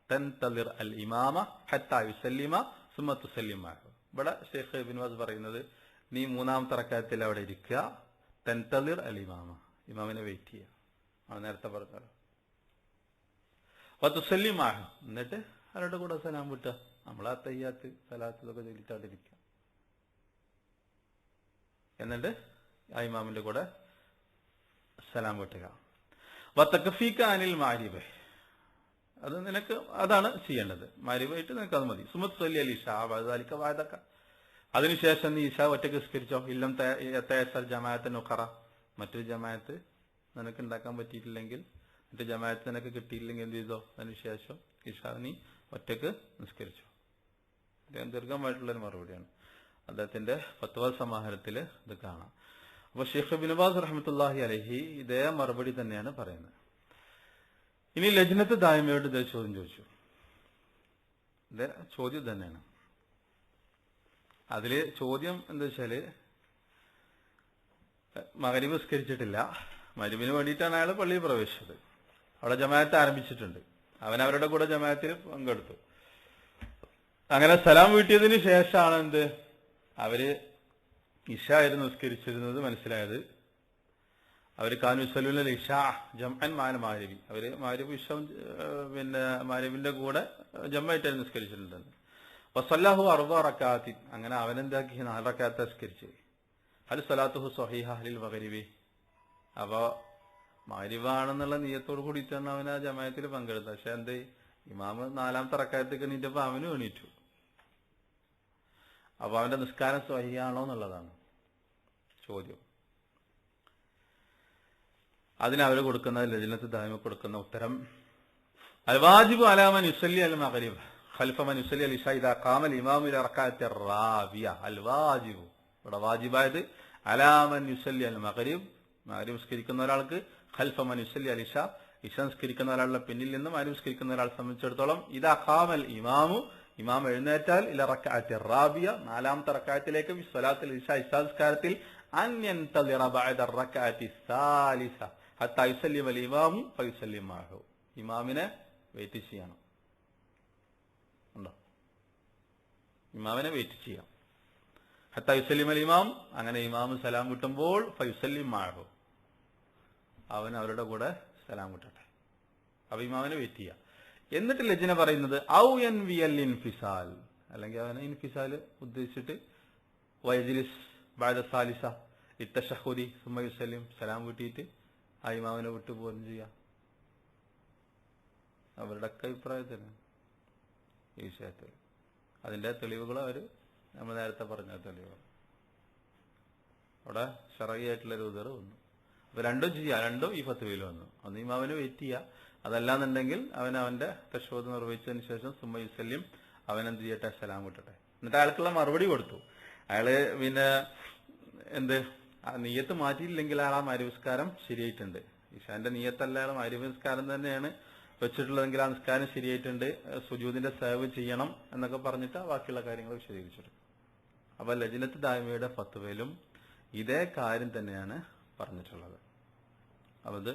തൻതളിർ അൽ ഇമാമ ഹത്താ യുസല്ലിമ സുമ്മ തുസല്ലിമ. ഇവിടെ ഷെയ്ഖ് ഇബ്നു ബാസ് പറയുന്നത്, നീ 3ാമത്തെ റക്അത്തിൽ അവിടെ ഇരിക്കുക, തൻതളിർ അൽ ഇമാമ, ഇമാമിനെ വെയിറ്റ് ചെയ്യുക. ആണ് നേരത്തെ പറഞ്ഞല്ലോ. തുസല്ലിമ, എന്നിട്ട് അവരുടെ കൂടെ സലാം വിട്ടുക. നമ്മളാ തയ്യാത്ത് സലാത്ത് ഇതൊക്കെ ചൊല്ലിട്ടാണ്ടിരിക്കുക. എന്നിട്ട് ആ ഇമാമിന്റെ കൂടെ സലാം വിട്ടുക. വതക്ഫീക അനിൽ മഗ്രിബ്, അത് നിനക്ക് അതാണ് ചെയ്യേണ്ടത്. മഗ്‌രിബായിട്ട് നിനക്ക് അത് മതി. സുമത്ത് സ്വല്ലി അൽ ഇശാ വദാലിക വഅദക, അതിനുശേഷം നീ ഇശാ ഒറ്റയ്ക്ക് നിസ്കരിച്ചോ. ഇല്ലം തയസ്സർ ജമാഅത്തൻ ഉഖറ, മറ്റൊരു ജമാഅത്ത് നിനക്ക് ഉണ്ടാക്കാൻ പറ്റിയിട്ടില്ലെങ്കിൽ, മറ്റു ജമാഅത്ത് നിനക്ക് കിട്ടിയില്ലെങ്കിൽ എന്ത് ചെയ്തോ, അതിനുശേഷം ഇശാ നീ ഒറ്റയ്ക്ക് നിസ്കരിച്ചോ. അദ്ദേഹം ദീർഘമായിട്ടുള്ളൊരു മറുപടിയാണ്. അദ്ദേഹത്തിന്റെ ഫത്വ സമാഹാരത്തിൽ ഇത് കാണാം. അപ്പൊ ഷെയ്ഖ് ഇബ്നു ബാസ് റഹ്മത്തുള്ളാഹി അലൈഹി ഇതേ മറുപടി തന്നെയാണ് പറയുന്നത്. ഇനി ലജ്നത്ത് ദായിമയോട് ഇതേ ചോദ്യം ചോദിച്ചു. ഇതേ ചോദ്യം തന്നെയാണ്. അതില് ചോദ്യം എന്താ വെച്ചാല്, മഗ്‌രിബ് നിസ്കരിച്ചിട്ടില്ല, മഗ്‌രിബിന് വേണ്ടിയിട്ടാണ് അയാൾ പള്ളിയിൽ പ്രവേശിച്ചത്, അവിടെ ജമാഅത്ത് ആരംഭിച്ചിട്ടുണ്ട്, അവൻ അവരുടെ കൂടെ ജമാഅത്തിൽ പങ്കെടുത്തു. അങ്ങനെ സലാം വീട്ടിയതിന് ശേഷമാണ് എന്ത്, അവര് ഇശ ആയിരുന്നു നിസ്കരിച്ചിരുന്നത് മനസ്സിലായത്. അവര് കാനുസലുൽ ഇശാ ജംഅൻ മഅൽ മഗ്രിബി, അവര് മഗ്രിബ് ഇശ പിന്നെ മഗ്രിബിന്റെ കൂടെ ജംഅായിട്ടായിരുന്നു നിസ്കരിച്ചിട്ടുണ്ട്. വസല്ലഹു 4 റക്അത്തി, അങ്ങനെ അവനെന്താക്കി 4 റക്അത്ത് നിസ്കരിച്ചു. അൽ സ്വലാത്തുഹു സ്വഹീഹ ലിൽ മഗ്രിബി, അപ്പോ മഗ്‌രിബാണെന്നുള്ള നിയ്യത്തോട് കൂടിയിട്ടാണ് അവൻ ആ ജമാഅത്തിൽ പങ്കെടുത്തത്. പക്ഷെ എന്ത്, ഇമാമ് 4ാമത്തെ റക്അത്തേക്ക് എണീറ്റപ്പോ അവനും എണീറ്റു. അപ്പൊ അവന്റെ നിസ്കാരം സ്വഹിയാണോ എന്നുള്ളതാണ് ചോദ്യം. അതിനവര് കൊടുക്കുന്ന ലജ്നത്ത് ദായിമ കൊടുക്കുന്ന ഉത്തരം, അൽ വാജിബു അലാ മൻ യുസല്ലി അൽ മഗ്രിബ് ഖൽഫ മൻ യുസല്ലി അൽ ഇശാ ഇദാ ഖാമ അൽ ഇമാമു ഇലാ റക്അത്തി റാബിയ. അൽ വാജിബു ഇവിടെ വാജിബായത് അലാ മൻ യുസല്ലി അൽ മഗ്രിബ്, മഗ്രിബ് നിസ്കരിക്കുന്ന ഒരാൾക്ക്, ഖൽഫ മൻ യുസല്ലി അൽ ഇശാ, ഇശ നിസ്കരിക്കുന്ന ഒരാളുടെ പിന്നിൽ നിന്ന് മഗ്രിബ് നിസ്കരിക്കുന്ന ഒരാളെ സംബന്ധിച്ചിടത്തോളം, ഇദാ ഖാമൽ ഇമാമു, ഇമാം എഴുന്നേറ്റാൽ, ഇല റക്അത്തി റാബിയ 4ാമത്തെ റക്അത്തിലേക്ക്, സ്വലാത്തുൽ ഇശാ ഇശാ നിസ്കാരത്തിൽ, അൻ യൻതളിറ ബഅദ റക്അത്തി സാലിസ ഹത്താ യുസല്ലിമ അൽ ഇമാമു ഫയുസല്ലിം മഅഹു. ഇമാമിനെ വെയിറ്റ് ചെയ്യണം. ഉണ്ടോ? ഇമാമിനെ വെയിറ്റ് ചെയ്യാം. ഹത്താ യുസല്ലിമ അൽ ഇമാം, അങ്ങനെ ഇമാം സലാം കിട്ടുമ്പോൾ ഫയുസല്ലിം മഅഹു, അവൻ അവരുടെ കൂടെ സലാം കിട്ടട്ടെ. അപ്പൊ ഇമാമിനെ വെയിറ്റ് ചെയ്യാം. എന്നിട്ട് ലജ്ന പറയുന്നത് ഔ യൻവിയൽ ഇൻഫിസാൽ, അല്ലെങ്കിൽ അവനെ ഇൻഫിസാൽ ഉദ്ദേശിച്ചിട്ട് വയജ്ലിസ് ബഅദ സാലിസ ഇത്തശഹുദി സുമ്മ യുസല്ലിം, സലാം കിട്ടിയിട്ട് ആ ഇമാമിനെ വിട്ടു പോലും ചെയ്യാം. അവരുടെ ഒക്കെ അഭിപ്രായത്തിന് ഈ വിഷയത്തിൽ അതിന്റെ തെളിവുകൾ അവർ നമ്മൾ നേരത്തെ പറഞ്ഞ തെളിവുകൾ അവിടെ ശറഈയായിട്ടുള്ളൊരു ഉദർ വന്നു. അപ്പൊ രണ്ടും ചെയ്യാം, രണ്ടും ഈ ഫത്വയിൽ വന്നു. ഒന്ന് ഇമാമിനെ വെയിറ്റ് ചെയ്യുക, അതല്ലാന്നുണ്ടെങ്കിൽ അവന്റെ തശ്ഹൂദ് നിർവഹിച്ചതിന് ശേഷം സുമ്മ യുസല്ലിം, അവനെന്ത് ചെയ്യട്ടെ, സലാം വിട്ടട്ടെ. എന്നിട്ട് അയാൾക്കുള്ള മറുപടി കൊടുത്തു. അയാള് പിന്നെ എന്ത്, ആ നിയ്യത്ത് മാറ്റിയില്ലെങ്കിൽ അയാൾ ആ മഗ്‌രിബ് ശരിയായിട്ടുണ്ട്. ഇശാന്റെ നിയ്യത്തല്ല, അയാൾ മഗ്‌രിബ് നിസ്കാരം തന്നെയാണ് വെച്ചിട്ടുള്ളതെങ്കിൽ ആ നിസ്കാരം ശരിയായിട്ടുണ്ട്, സുജൂദിന്റെ സഹവ് ചെയ്യണം എന്നൊക്കെ പറഞ്ഞിട്ട് ബാക്കിയുള്ള കാര്യങ്ങൾ വിശദീകരിച്ചെടുക്കും. അപ്പൊ ലജ്നത്ത് ദായിമയുടെ ഫത്വയിലും ഇതേ കാര്യം തന്നെയാണ് പറഞ്ഞിട്ടുള്ളത്. അത്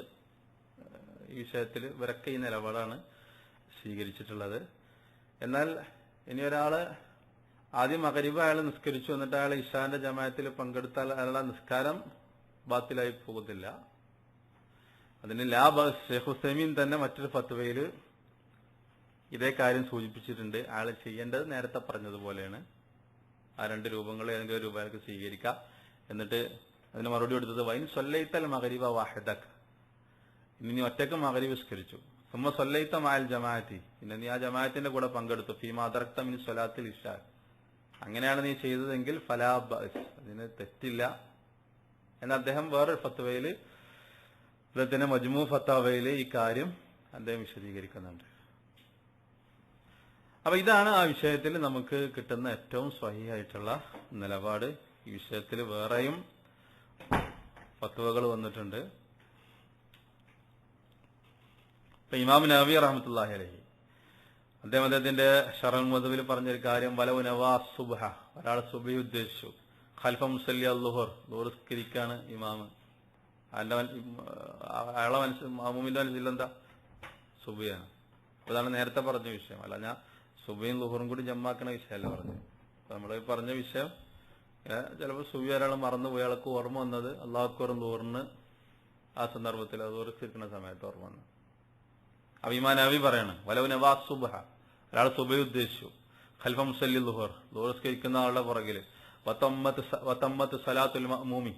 ഈ വിഷയത്തിൽ ഇവരൊക്കെ ഈ നിലപാടാണ് സ്വീകരിച്ചിട്ടുള്ളത്. എന്നാൽ ഇനി ഒരാള് ആദ്യം മഗ്‌രിബ് അയാൾ നിസ്കരിച്ചു, എന്നിട്ട് അയാൾ ഇശാന്റെ ജമാഅത്തിൽ പങ്കെടുത്താൽ അയാളുടെ നിസ്കാരം ബാത്തിലായി പോകുന്നില്ല. അതിന് ഷെയ്ഖ് ഉസൈമീൻ തന്നെ മറ്റൊരു ഫത്വയിൽ ഇതേ കാര്യം സൂചിപ്പിച്ചിട്ടുണ്ട്. അയാൾ ചെയ്യേണ്ടത് നേരത്തെ പറഞ്ഞതുപോലെയാണ്. ആ 2 രൂപങ്ങൾ ഏതെങ്കിലും ഒരു രൂപയ്ക്ക് സ്വീകരിക്കാം. എന്നിട്ട് അതിന് മറുപടി കൊടുത്തത് വൈൻ സൊല്ലൈത്തൽ മഗ്‌രിബ വാഹിദക്, ഇനി നീ ഒറ്റക്ക് മഗ്‌രിബ് നിസ്കരിച്ചു, സുമ്മ സൊല്ലൈത്ത മഅൽ ജമാഅത്തി, പിന്നെ നീ ആ ജമാഅത്തിന്റെ കൂടെ പങ്കെടുത്തു, ഫീമാ അദറക്ത മിൻ സ്വലാത്തിൽ ഇശാ, അങ്ങനെയാണ് നീ ചെയ്തതെങ്കിൽ ഫലാ ബഅസ്, അതിന് തെറ്റില്ല എന്ന് അദ്ദേഹം വേറൊരു ഫത്വയില്, അദ്ദേഹത്തിന്റെ മജ്മൂ ഫത്താവയില് ഈ കാര്യം അദ്ദേഹം വിശദീകരിക്കുന്നുണ്ട്. അപ്പൊ ഇതാണ് ആ വിഷയത്തിൽ നമുക്ക് കിട്ടുന്ന ഏറ്റവും സ്വഹീഹായിട്ടുള്ള നിലപാട്. ഈ വിഷയത്തിൽ വേറെയും ഫത്വകൾ വന്നിട്ടുണ്ട്. ഇപ്പൊ ഇമാം നവവി റഹ്മത്തുള്ളാഹി അലൈഹി അദ്ദേഹത്തിന്റെ ശറഹുൽ മുദവ്വിൽ പറഞ്ഞൊരു കാര്യം, വലവു നവാ സുബ്ഹ, ഒരാൾ സുബ്ഹി ഉദ്ദേശിച്ചു, ഖൽഫ മുസല്ലി അൽ-ളുഹർ, ളുഹർ നിസ്കരിക്കാണ് ഇമാം, അയാളെ മാമൂമിന്റെ മനസ്സിൽ എന്താ, സുബ്ഹിയാണ്. അതാണ് നേരത്തെ പറഞ്ഞ വിഷയം. അല്ല, ഞാൻ സുബ്ഹിയും ളുഹറും കൂടി ജമ്മാക്കണ വിഷയമല്ല പറഞ്ഞു. നമ്മൾ പറഞ്ഞ വിഷയം, ചിലപ്പോൾ സുബ്ഹി ഒരാൾ മറന്നുപോയി, അയാൾക്ക് ഓർമ്മ വന്നത് അല്ലാഹു അക്ബറും ളുഹറിന് ആ സന്ദർഭത്തിൽ അത് നിസ്കരിക്കുന്ന സമയത്ത് ഓർമ്മ വന്നു. അപ്പൊ ഇമാം നവവി പറയാണ്, വലവു നവാ സുബ്ഹ, ഒരാൾ സുബ്ഹി ഉദ്ദേശിച്ചു, ഖൽഫ മുസല്ലി ളുഹർ, ളുഹർ നിസ്കരിക്കുന്ന ആളുടെ പുറകില്, വതമ്മത്ത് സലാത്തുൽ മഅ്മൂമി,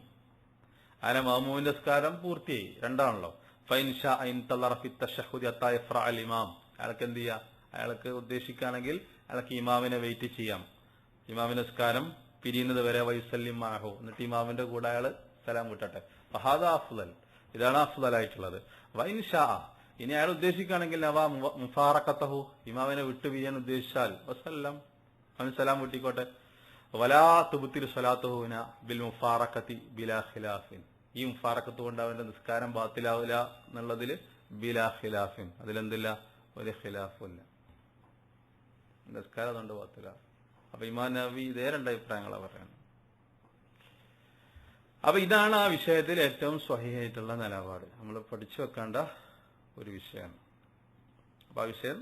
അങ്ങനെ മഅ്മൂമിന്റെ നിസ്കാരം പൂർത്തിയായി, 2 ആണല്ലോ. ഫൈൻ ഷാ ഇൻതളറ ഫി തശഹുദി ഹത്താ യഫ്റഅ അൽ ഇമാം, അയാൾക്ക് എന്ത് ചെയ്യാം, അയാൾക്ക് ഉദ്ദേശിക്കുകയാണെങ്കിൽ അയാൾക്ക് ഇമാമിനെ വെയിറ്റ് ചെയ്യാം, ഇമാമിന്റെ നിസ്കാരം പിരിയുന്നത് വരെ, വയുസല്ലിം മഅഹു, എന്നിട്ട് ഇമാമിന്റെ കൂടെ അയാൾ സലാം വിട്ടട്ടെ. ഫഹാദ അഫ്ളൽ, ഇതാണ് അഫ്ളലായിട്ടുള്ളത്. വൈൻ ഷാ, ഇനി അയാൾ ഉദ്ദേശിക്കുകയാണെങ്കിൽ നവാ മുഫാറഖതഹു, ഇമാമിനെ വിട്ടുപിരിയാൻ ഉദ്ദേശിച്ചാൽ വസല്ലം, അവൻ സലാം വിട്ടിക്കോട്ടെ. വലാ തുബ്തിൽ സ്വലാത്തുഹുന ബിൽ മുഫാറഖതി ബിലാ ഖിലാഫിൻ, ഈ മുഫാറഖത്ത് കൊണ്ട് അവന്റെ നിസ്കാരം ബാത്തിലാവില്ല എന്നുള്ളതിൽ ബിലാ ഖിലാഫിൻ, അതിലെന്തില്ല, ഒരു ഖിലാഫുമില്ല, നിസ്കാരം അതുകൊണ്ട് ബാത്തിലാവും. അപ്പൊ ഇമാം നവവി ഇതേ 2 അഭിപ്രായങ്ങളാണ് പറയുന്നത്. അപ്പൊ ഇതാണ് ആ വിഷയത്തിൽ ഏറ്റവും സ്വഹീഹായിട്ടുള്ള നിലപാട്, നമ്മൾ പഠിച്ചു വെക്കേണ്ട ഒരു വിഷയമാണ്. അപ്പൊ ആ വിഷയം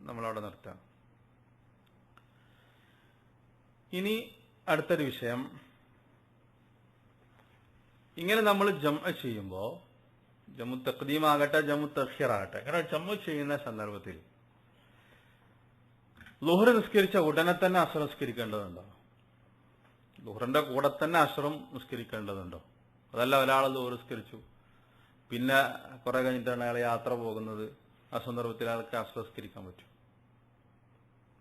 നമ്മളവിടെ നിർത്താം. ഇനി അടുത്തൊരു വിഷയം, ഇങ്ങനെ നമ്മൾ ജംഅ ചെയ്യുമ്പോൾ, ജംഉ തഖ്ദീം ആകട്ടെ ജംഉ തഖ്ഖീർ ആകട്ടെ, ഇങ്ങനെ ജംഅ ചെയ്യുന്ന സന്ദർഭത്തിൽ ളുഹർ നിസ്കരിച്ച ഉടനെ തന്നെ അസ്ർ നിസ്കരിക്കേണ്ടതുണ്ടോ? ളുഹറിന്റെ കൂടെ തന്നെ അസ്റും നിസ്കരിക്കേണ്ടതുണ്ടോ? അതല്ല ഒരാൾ ദൂരസ്കരിച്ചു, പിന്നെ കുറെ കഴിഞ്ഞിട്ടാണ് അയാൾ യാത്ര പോകുന്നത്, ആ സന്ദർഭത്തിൽ അയാൾക്ക് അസ്വസ്കരിക്കാൻ പറ്റും.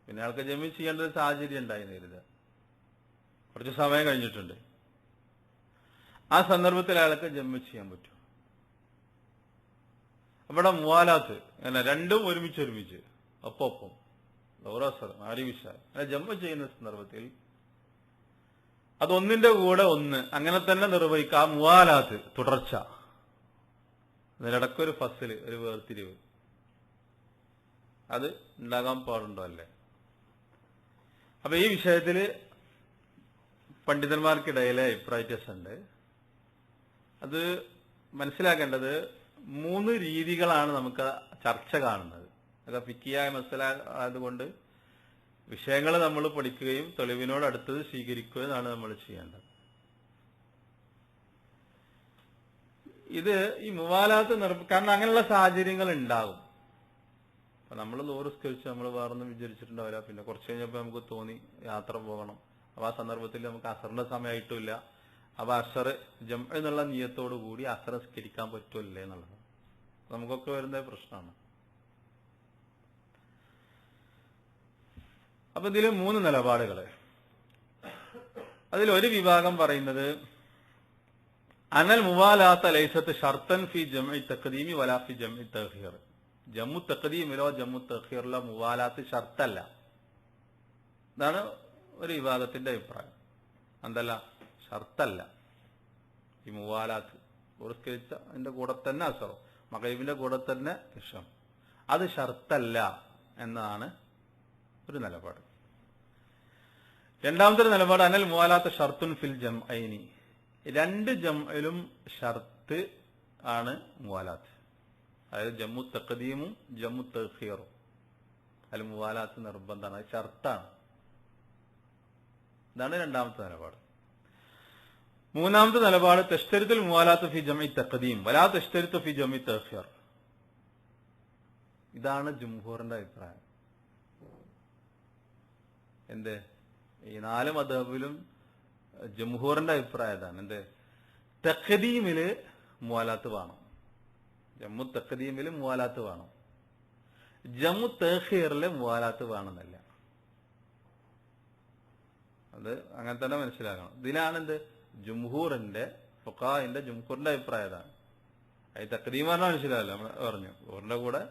പിന്നെ അയാൾക്ക് ജമി ചെയ്യേണ്ട ഒരു സാഹചര്യം ഉണ്ടായി നേരിടുക, കുറച്ച് സമയം കഴിഞ്ഞിട്ടുണ്ട്, ആ സന്ദർഭത്തിൽ അയാൾക്ക് ജമ്മ ചെയ്യാൻ പറ്റും. അവിടെ മുവാലാത്ത് അങ്ങനെ രണ്ടും ഒരുമിച്ച് ഒപ്പം ദൗറാസർ ആരിവിശാൽ അങ്ങനെ ജമ്മ ചെയ്യുന്ന സന്ദർഭത്തിൽ അതൊന്നിന്റെ കൂടെ ഒന്ന് അങ്ങനെ തന്നെ നിർവഹിക്കുക. ആ മുവാലാത്ത് തുടർച്ച, അതിലിടക്കൊരു ഫസില്, ഒരു വേർതിരിവ് അത് ഉണ്ടാകാൻ പാടുണ്ടോ അല്ലേ? അപ്പൊ ഈ വിഷയത്തില് പണ്ഡിതന്മാർക്കിടയിലെ അഭിപ്രായ വ്യത്യാസമുണ്ട്. അത് മനസ്സിലാക്കേണ്ടത് 3 രീതികളാണ് നമുക്ക് ചർച്ച കാണുന്നത്. അതൊക്കെ ഫിക്കിയായ മസല ആയതുകൊണ്ട് വിഷയങ്ങൾ നമ്മൾ പഠിക്കുകയും തെളിവിനോട് അടുത്തത് സ്വീകരിക്കുകയാണ് നമ്മൾ ചെയ്യേണ്ടത്. ഇത് ഈ മുവാലാത്ത് കാരണം അങ്ങനെയുള്ള സാഹചര്യങ്ങൾ ഉണ്ടാകും. അപ്പൊ നമ്മൾ നൂറുസ്കരിച്ച് നമ്മൾ വേറൊന്നും വിചാരിച്ചിട്ടുണ്ടാവില്ല. പിന്നെ കുറച്ച് കഴിഞ്ഞപ്പോൾ നമുക്ക് തോന്നി യാത്ര പോകണം. അപ്പൊ ആ സന്ദർഭത്തിൽ നമുക്ക് അസറിന്റെ സമയമായിട്ടില്ല. അപ്പൊ അസർ ജം എന്നുള്ള നിയത്തോടു കൂടി അസർ സ്കരിക്കാൻ പറ്റൂല്ലേ എന്നുള്ളത് നമുക്കൊക്കെ വരുന്ന പ്രശ്നമാണ്. അപ്പൊ ഇതിൽ 3 നിലപാടുകള്. അതിലൊരു വിഭാഗം പറയുന്നത് അനൽ മുവാലാത്ത ലൈസത്ത് ഷർത്തൻ ഫി ജംഇ തഖദീമി വലാ ഫി ജംഇ തഖീർ. ജമ്മു തഖദീമിലോ ജമ്മു തഖീറിലോ മുവാലാത്ത് ഷർത്തല്ല. ഇതാണ് ഒരു വിഭാഗത്തിന്റെ അഭിപ്രായം. എന്തല്ല, ഷർത്തല്ല ഈ മുവാലാത്ത്. പുറസ്കരിച്ച അതിന്റെ കൂടെ തന്നെ അസറോ മഗ്‌രിബിന്റെ കൂടെ തന്നെ ഇശാ, അത് ഷർത്തല്ല എന്നാണ് ഒരു നിലപാട്. രണ്ടാമത്തെ നിലപാട് അനൽ മുവാലാത്ത് ഷർത്തുൻ ഫിൽ ജംഅൈനി. 2 ജംഇലും ഷർത്ത് ആണ് മുവാലാത്ത്. അതായത് ജമ്മു തഖദീമും ജമ്മു തഖീറും അതിൽ മുവാലാത്ത് നിർബന്ധമാണ്, അത് ഷർത്താണ്. ഇതാണ് രണ്ടാമത്തെ നിലപാട്. മൂന്നാമത്തെ നിലപാട് തശ്തരിത്തുൽ മുവാലാത്ത് ഫി ജംഇ തഖദീം വലാ തശ്തരിത്തു ഫി ജംഇ തഖീർ. ഇതാണ് ജംഹൂറിന്റെ അഭിപ്രായം. എന്ത്, ഈ 4 മദ്ഹബിലും ജംഹൂറിന്റെ അഭിപ്രായം ഇതാണ്. എന്ത്, തഖദീമില് മുവാലാത്ത് വേണം, ജമ്മു തഖദീമില് മുവാലാത്ത് വേണം, ജമ്മു തഖീറില് മുവാലാത്ത് വേണമെന്നല്ല. അത് അങ്ങനെ തന്നെ മനസ്സിലാക്കണം. ഇതിലാണ് എന്ത് ജംഹൂറിന്റെ ഫുഖാഹിന്റെ ജംഹൂറിന്റെ അഭിപ്രായം ഇതാണ്. അത് തഖദീം പറഞ്ഞാൽ മനസ്സിലാവില്ല. നമ്മൾ പറഞ്ഞു ലോറിന്റെ കൂടെ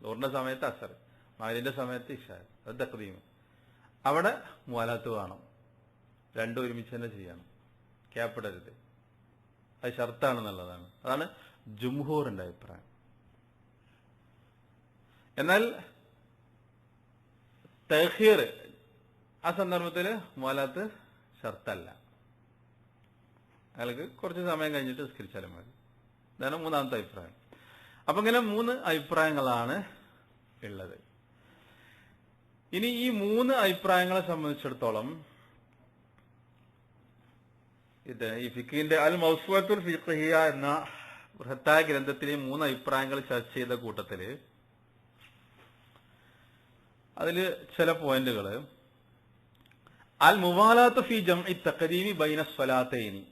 ലോറിന്റെ സമയത്ത് അസർ, മഗ്‌രിബിന്റെ സമയത്ത് ഇശാ, അത് തഖദീം. അവിടെ മുവാലാത്ത് വേണം, 2 ഒരുമിച്ച് തന്നെ ചെയ്യണം, ക്യാപ്പിടരുത്, അത് ഷർത്താണെന്നുള്ളതാണ്. അതാണ് ജംഹൂറിന്റെ അഭിപ്രായം. എന്നാൽ തഖീർ ആ സന്ദർഭത്തിൽ മുവാലാത്ത് ഷർത്തല്ല, അയാൾക്ക് കുറച്ച് സമയം കഴിഞ്ഞിട്ട് നിസ്കരിച്ചാലും മതി. ഇതാണ് മൂന്നാമത്തെ അഭിപ്രായം. അപ്പൊ ഇങ്ങനെ 3 അഭിപ്രായങ്ങളാണ് ഉള്ളത്. ഇനി ഈ 3 അഭിപ്രായങ്ങളെ സംബന്ധിച്ചിടത്തോളം ഇത് ഈ ഫിഖിന്റെ അൽ മൗസുഅത്തുൽ ഫിഖ്ഹിയ എന്ന ബൃഹത്തായ ഗ്രന്ഥത്തിലെ 3 അഭിപ്രായങ്ങൾ ചർച്ച ചെയ്ത കൂട്ടത്തില് അതില് ചില പോയിന്റുകള് അൽ മുവാലാത്ത് ഫി ജംഇ തഖദീമി ബൈന സ്വലാത്തൈനി.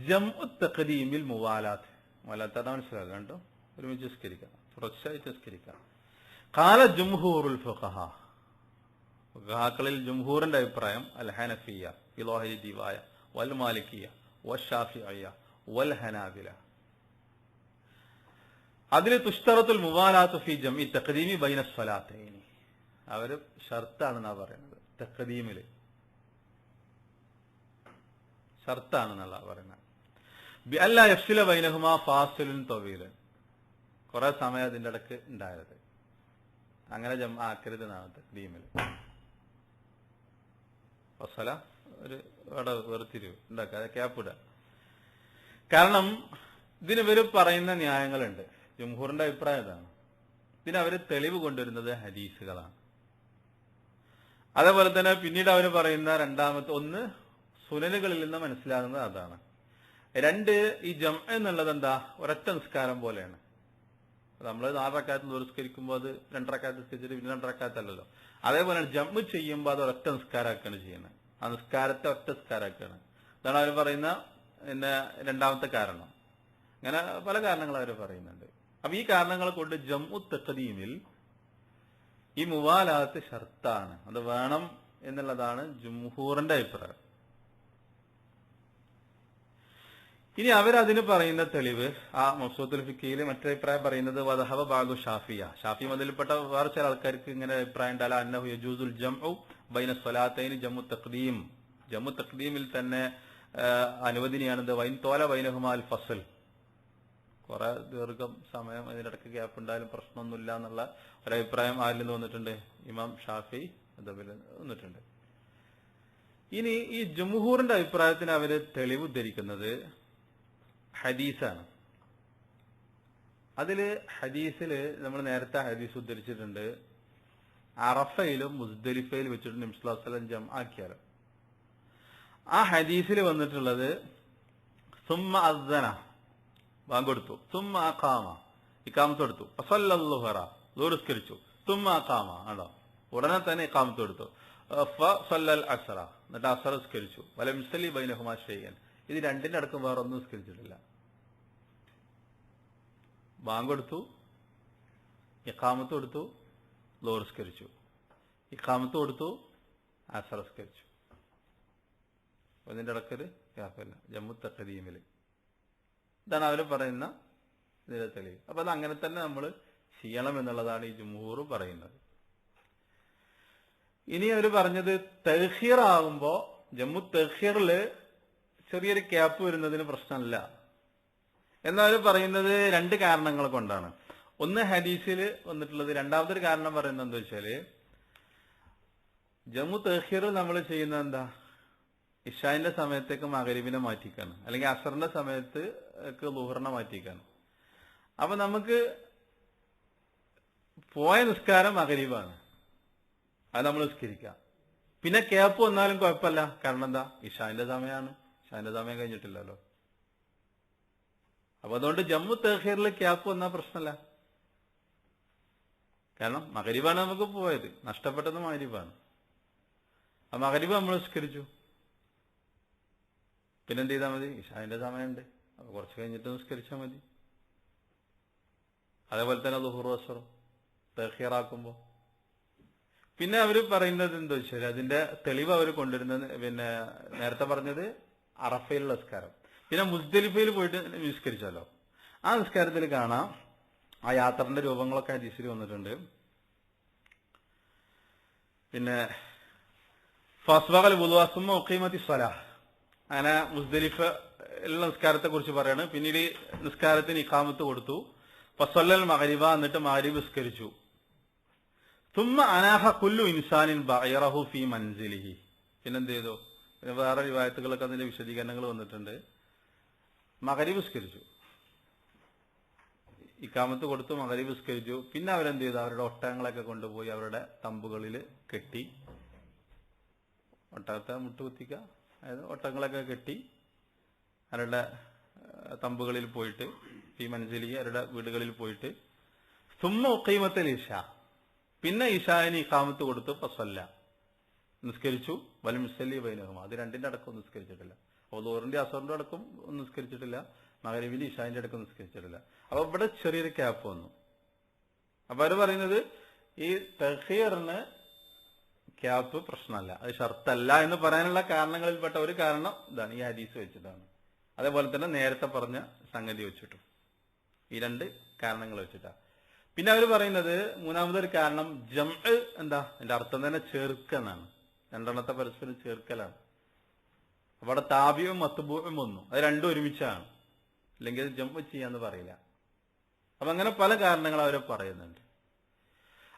ജംഉ തഖദീമിൽ മുവാലാത്ത് മനസ്സിലാക്കുക, കണ്ടോ, ഒരുമിച്ച് സ്കരിക്കാം, തുടർച്ചയായിട്ട് സ്കരിക്കാം. ഖാല ജംഹൂറുൽ ഫുഖഹ, ഫുഖഹാക്കളിൽ ജംഹൂറിന്റെ അഭിപ്രായം അൽ ഹനഫിയ ഫി ളാഹിരി ദിവായ വൽ മാലിക്കിയ വശാഫിഇയ്യ വൽ ഹനാബില. അതിൽ തുഷ്തറത്തുൽ മുവാലാത്ത് ഫി ജംഇ തഖദീമി ബൈന സ്വലാത്തൈനി. അവര് ഷർത്താണെന്നാ പറയുന്നത്, തഖദീമില് ഷർത്താണെന്നുള്ള പറയുന്നത്. ബി അല്ലാ യഫ്സില ബൈനഹുമാ ഫാസിലുൻ തവീലൻ, കുറെ സമയം അതിന്റെ ഇടക്ക് ഉണ്ടായത്, അങ്ങനെ ആക്കരുത് എന്നാണ് തഖദീമില്. ഫസല ഒരു വേർതിരിവ് ഉണ്ടാക്കാതെ ക്യാപ്പിട. കാരണം ഇതിന് ഇവര് പറയുന്ന ന്യായങ്ങളുണ്ട്. ജംഹൂറിന്റെ അഭിപ്രായം ഇതാണ്. ഇതിനവര് തെളിവ് കൊണ്ടുവരുന്നത് ഹദീസുകളാണ്. അതേപോലെ തന്നെ പിന്നീട് അവർ പറയുന്ന രണ്ടാമത്തെ ഒന്ന് സുനനുകളിൽ നിന്ന് മനസ്സിലാകുന്നത് അതാണ്. 2 ഈ ജം എന്നുള്ളത് എന്താ, ഒരൊറ്റ നിസ്കാരം പോലെയാണ്. നമ്മൾ 4 റക്അത്ത് നിസ്കരിക്കുമ്പോൾ അത് 2 റക്അത്ത് നിസ്കരിച്ചിട്ട് പിന്നെ 2 റക്അത്തല്ലല്ലോ. അതേപോലെ ജമ്മ് ചെയ്യുമ്പോൾ അത് ഒരൊറ്റ നിസ്കാരമാക്കുകയാണ് ചെയ്യുന്നത്. ആ നിസ്കാരത്തെ ഒറ്റ നിസ്കാരമാക്കുകയാണ്. അതാണ് അവർ പറയുന്ന പിന്നെ രണ്ടാമത്തെ കാരണം. അങ്ങനെ പല കാരണങ്ങൾ അവർ പറയുന്നുണ്ട്. അപ്പൊ ഈ കാരണങ്ങളെ കൊണ്ട് ജംഉ തഖദീമിൽ ഈ മുവാലാത്ത് ഷർത്താണ്, അത് വേണം എന്നുള്ളതാണ് ജുംഹൂറിന്റെ അഭിപ്രായം. ഇനി അവരതിന് പറയുന്ന തെളിവ് ആ മബ്സൂത്തുൽ ഫിഖിയിൽ മറ്റൊരു അഭിപ്രായം പറയുന്നത് വദഹബ ബഅദു ഷാഫിയ, ഷാഫി മതത്തിൽപ്പെട്ട വേറെ ചില ആൾക്കാർക്ക് ഇങ്ങനെ അഭിപ്രായം ഉണ്ടല്ല, അന്നഹു യജൂസുൽ ജംഉ ബൈന സ്വലാത്തൈനി ജംഉ തഖ്ദീം, ജംഉ തഖ്ദീമിൽ തന്നെ അനുവദനീയാണത് വൈൻ തോല ബൈനഹുമാൽ ഫസൽ, കുറെ ദീർഘം സമയം അതിനിടയ്ക്ക് ഗ്യാപ്പ് ഉണ്ടായാലും പ്രശ്നമൊന്നുമില്ല എന്നുള്ള ഒരഭിപ്രായം ആരിൽ നിന്ന് വന്നിട്ടുണ്ട്? ഇമാം ഷാഫി മദ്ഹബിൽ വന്നിട്ടുണ്ട്. ഇനി ഈ ജംഹൂറിന്റെ അഭിപ്രായത്തിന് അവര് തെളിവ് ഉദ്ധരിക്കുന്നത് ഹദീസാണ്. ഹദീസില് നമ്മൾ നേരത്തെ ഹദീസ് ഉദ്ധരിച്ചിട്ടുണ്ട്, അറഫയിലും മുസ്ദലിഫയിലും വെച്ചിട്ട് നബി സല്ലല്ലാഹു അലൈഹി വസല്ലം ജംഅ ആക്കിയാലോ. ആ ഹദീസിൽ വന്നിട്ടുള്ളത് സുമ്മ അസ്സന, ബാങ്ക് കൊടുത്തു, സുമ്മ അഖാമ, ഇഖാമത്ത് കൊടുത്തു, ഫസല്ലൽ ദൂരസ്കരിച്ചു, സുമ്മ അഖാമ, ആണോ ഉടനെ തന്നെ ഇഖാമത്ത് കൊടുത്തു, ഫസല്ലൽ അസ്റ, എന്നിട്ട് അസ്റ സ്കരിച്ചു, വലം യുസല്ലി ബൈനഹുമാ ഷൈഅൻ, ഇത് രണ്ടിന്റെ അടക്കം വേറെ ഒന്നും സ്കരിച്ചിട്ടില്ല. ബാങ്ക് കൊടുത്തു, ഇഖാമത്ത് കൊടുത്തു, ദൂരസ്കരിച്ചു, ഇഖാമത്ത് കൊടുത്തു, അസ്റ സ്കരിച്ചു, അതിന്റെ ഇടക്കൊരു ഗ്യാപ്പില്ല. ജംഉ തഖ്ദീമിൽ ഇതാണ് അവർ പറയുന്ന ഇതിന്റെ തെളിവ്. അപ്പൊ അത് അങ്ങനെ തന്നെ നമ്മൾ ചെയ്യണം എന്നുള്ളതാണ് ഈ ജുംഹൂർ പറയുന്നത്. ഇനി അവർ പറഞ്ഞത് തഖ്ഹീർ ആകുമ്പോ ജംഉ തഖ്ഹീറില് ചെറിയൊരു ക്യാപ്പ് വരുന്നതിന് പ്രശ്നമില്ല എന്നവർ പറയുന്നത് രണ്ട് കാരണങ്ങൾ കൊണ്ടാണ്. ഒന്ന് ഹദീസിൽ വന്നിട്ടുള്ളത്, രണ്ടാമതൊരു കാരണം പറയുന്നത് എന്താ വെച്ചാല് ജംഉ തഖ്ഹീർ നമ്മൾ ചെയ്യുന്നത് എന്താ, ഇഷാന്റെ സമയത്തേക്ക് മഗ്‌രിബിനെ മാറ്റിക്കാണ്, അല്ലെങ്കിൽ അസറിന്റെ സമയത്തേക്ക് ളുഹറിനെ മാറ്റിക്കാണ്. അപ്പൊ നമുക്ക് പോയ നിസ്കാരം മഗ്‌രിബാണ്, അത് നമ്മൾ നിസ്കരിക്കാം. പിന്നെ ക്യാപ്പ് വന്നാലും കുഴപ്പമില്ല, കാരണം എന്താ, ഇഷാന്റെ സമയമാണ്, ഇഷാന്റെ സമയം കഴിഞ്ഞിട്ടില്ലല്ലോ. അപ്പൊ അതുകൊണ്ട് ജംഉ തഖ്ഹീറിൽ ക്യാപ്പ് വന്നാൽ പ്രശ്നമല്ല, കാരണം മഗ്‌രിബാണ് നമുക്ക് പോയത്, നഷ്ടപ്പെട്ടത് മഗ്‌രിബാണ്. ആ മഗ്‌രിബ് നമ്മൾ നിസ്കരിച്ചു, പിന്നെന്ത് ചെയ്താൽ മതി, ഇഷാന്റെ സമയമുണ്ട്, അപ്പൊ കുറച്ച് കഴിഞ്ഞിട്ട് നിസ്കരിച്ചാൽ മതി. അതേപോലെ തന്നെ ളുഹുർ അസ്റും തഖ്ഹീറാക്കുമ്പോ. പിന്നെ അവർ പറയുന്നത് എന്താ വെച്ചാൽ അതിന്റെ തെളിവ് അവർ കൊണ്ടുവരുന്നത്, പിന്നെ നേരത്തെ പറഞ്ഞത് അറഫയിലുള്ള നിസ്കാരം, പിന്നെ മുസ്ദലിഫയിൽ പോയിട്ട് നിസ്കരിച്ചാലോ, ആ നിസ്കാരത്തിൽ കാണാം ആ യാത്രന്റെ രൂപങ്ങളൊക്കെ ഹദീസിൽ വന്നിട്ടുണ്ട്. പിന്നെ ഫസ്ബഗൽ വുളു സുമ്മ ഉഖീമത്തി സ്വലാഹ്, അങ്ങനെ മുസ്ദലിഫ ഉള്ള നിസ്കാരത്തെ കുറിച്ച് പറയാണ്. പിന്നീട് നിസ്കാരത്തിന് ഇഖാമത്ത് കൊടുത്തു, ഫസല്ലൽ മഗ്‌രിബ, എന്നിട്ട് മഗ്‌രിബ് നിസ്കരിച്ചു. സുമ്മ അനാഹ കുല്ലു ഇൻസാനിൻ ബഅറഹു ഫീ മൻസിലിഹി, പിന്നെന്ത് ചെയ്തു, വേറെ റിവായത്തുകളൊക്കെ അതിന്റെ വിശദീകരണങ്ങൾ വന്നിട്ടുണ്ട്. മഗ്‌രിബ് നിസ്കരിച്ചു, ഇഖാമത്ത് കൊടുത്തു, മഗ്‌രിബ് നിസ്കരിച്ചു. പിന്നെ അവരെന്ത് ചെയ്തു, അവരുടെ ഒട്ടകങ്ങളൊക്കെ കൊണ്ടുപോയി അവരുടെ തമ്പുകളിൽ കെട്ടി, ഒട്ടകത്തെ മുട്ടുകുത്തിക്കുക, അതായത് ഒട്ടകങ്ങളൊക്കെ കെട്ടി അവരുടെ തമ്പുകളിൽ പോയിട്ട്, ഈ മനസ്സിലി അവരുടെ വീടുകളിൽ പോയിട്ട്, സുമ്മ ഉഖീമത്തുൽ ഇശ, പിന്നെ ഇശാഇന് ഇഖാമത്ത് കൊടുത്തു, ഫസല്ല നിസ്കരിച്ചു, വലം യുസല്ലി ബൈനഹുമാ, അത് രണ്ടിന്റെ അടക്കം നിസ്കരിച്ചിട്ടില്ല. അപ്പോൾ ളുഹറിന്റെ അസറിന്റെ അടക്കം ഒന്നും നിസ്കരിച്ചിട്ടില്ല, മഗ്‌രിബിന്റെ ഇശാഇന്റെ അടക്കം നിസ്കരിച്ചിട്ടില്ല. അപ്പൊ ഇവിടെ ചെറിയൊരു ക്യാപ്പ് വന്നു. അപ്പൊ അവര് പറയുന്നത് ഈ തഖ്ഹീറിന് ക്യാപ്പ് പ്രശ്നമല്ല, അത് ഷർത്തല്ല എന്ന് പറയാനുള്ള കാരണങ്ങളിൽപ്പെട്ട ഒരു കാരണം ഇതാണ്, ഈ ഹദീസ് വെച്ചിട്ടാണ്. അതേപോലെ തന്നെ നേരത്തെ പറഞ്ഞ സംഗതി വെച്ചിട്ടും, ഈ രണ്ട് കാരണങ്ങൾ വെച്ചിട്ടാണ്. പിന്നെ അവർ പറയുന്നത് മൂന്നാമതൊരു കാരണം ജംഅ്, എന്താ എന്റെ അർത്ഥം തന്നെ ചേർക്കലാണ്, രണ്ടെണ്ണത്തെ പരസ്പരം ചേർക്കലാണ്. അവിടെ താബിയും മത്ബൂഉം വന്നു, അത് രണ്ടും ഒരുമിച്ചാണ്, അല്ലെങ്കിൽ ജംഅ് ചെയ്യാന്ന് പറയില്ല. അപ്പൊ അങ്ങനെ പല കാരണങ്ങൾ അവരെ പറയുന്നുണ്ട്.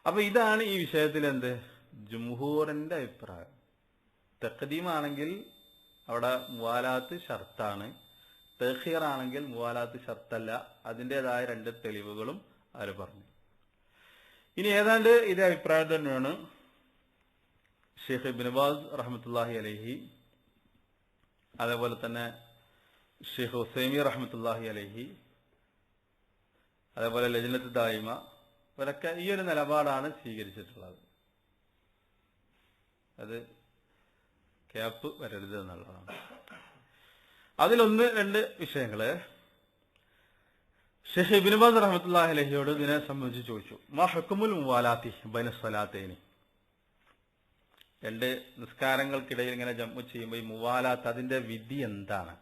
അപ്പൊ ഇതാണ് ഈ വിഷയത്തിൽ എന്ത് ജുംഹൂറിന്റെ അഭിപ്രായം. തഖ്ദീമാണെങ്കിൽ അവിടെ മുവാലാത്ത് ഷർത്താണ്, തഖ്ഹീർ ആണെങ്കിൽ മുവാലാത്ത് ഷർത്തല്ല. അതിൻ്റെതായ രണ്ട് തെളിവുകളും അവർ പറഞ്ഞു. ഇനി ഏതാണ്ട് ഇതേ അഭിപ്രായം തന്നെയാണ് ഷെയ്ഖ് ഇബ്നു ബാസ് റഹ്മത്തുള്ളാഹി അലൈഹി, അതേപോലെ തന്നെ ഷെയ്ഖ് ഉസൈമി റഹ്മത്തുള്ളാഹി അലൈഹി, അതേപോലെ ലജ്നത്ത് ദായിമ, ഇവരൊക്കെ ഈ ഒരു നിലപാടാണ് സ്വീകരിച്ചിട്ടുള്ളത്. അത് ക്യാപ്പ് വരരുത് എന്നുള്ളതാണ്. അതിലൊന്ന് രണ്ട് വിഷയങ്ങള് ഷെയ്ഖ് ഇബ്നു ബാസ് റഹ്മത്തുള്ളാഹി അലൈഹിയോട് ഇതിനെ സംബന്ധിച്ച് ചോദിച്ചു. മാ ഹുക്മുൽ മുവാലാത്തി ബൈന സ്വലാത്തൈനി, രണ്ട് നിസ്കാരങ്ങൾക്കിടയിൽ ഇങ്ങനെ ജംഉ ചെയ്യുമ്പോൾ ഈ മുവാലാത്ത് അതിന്റെ വിധി എന്താണ്?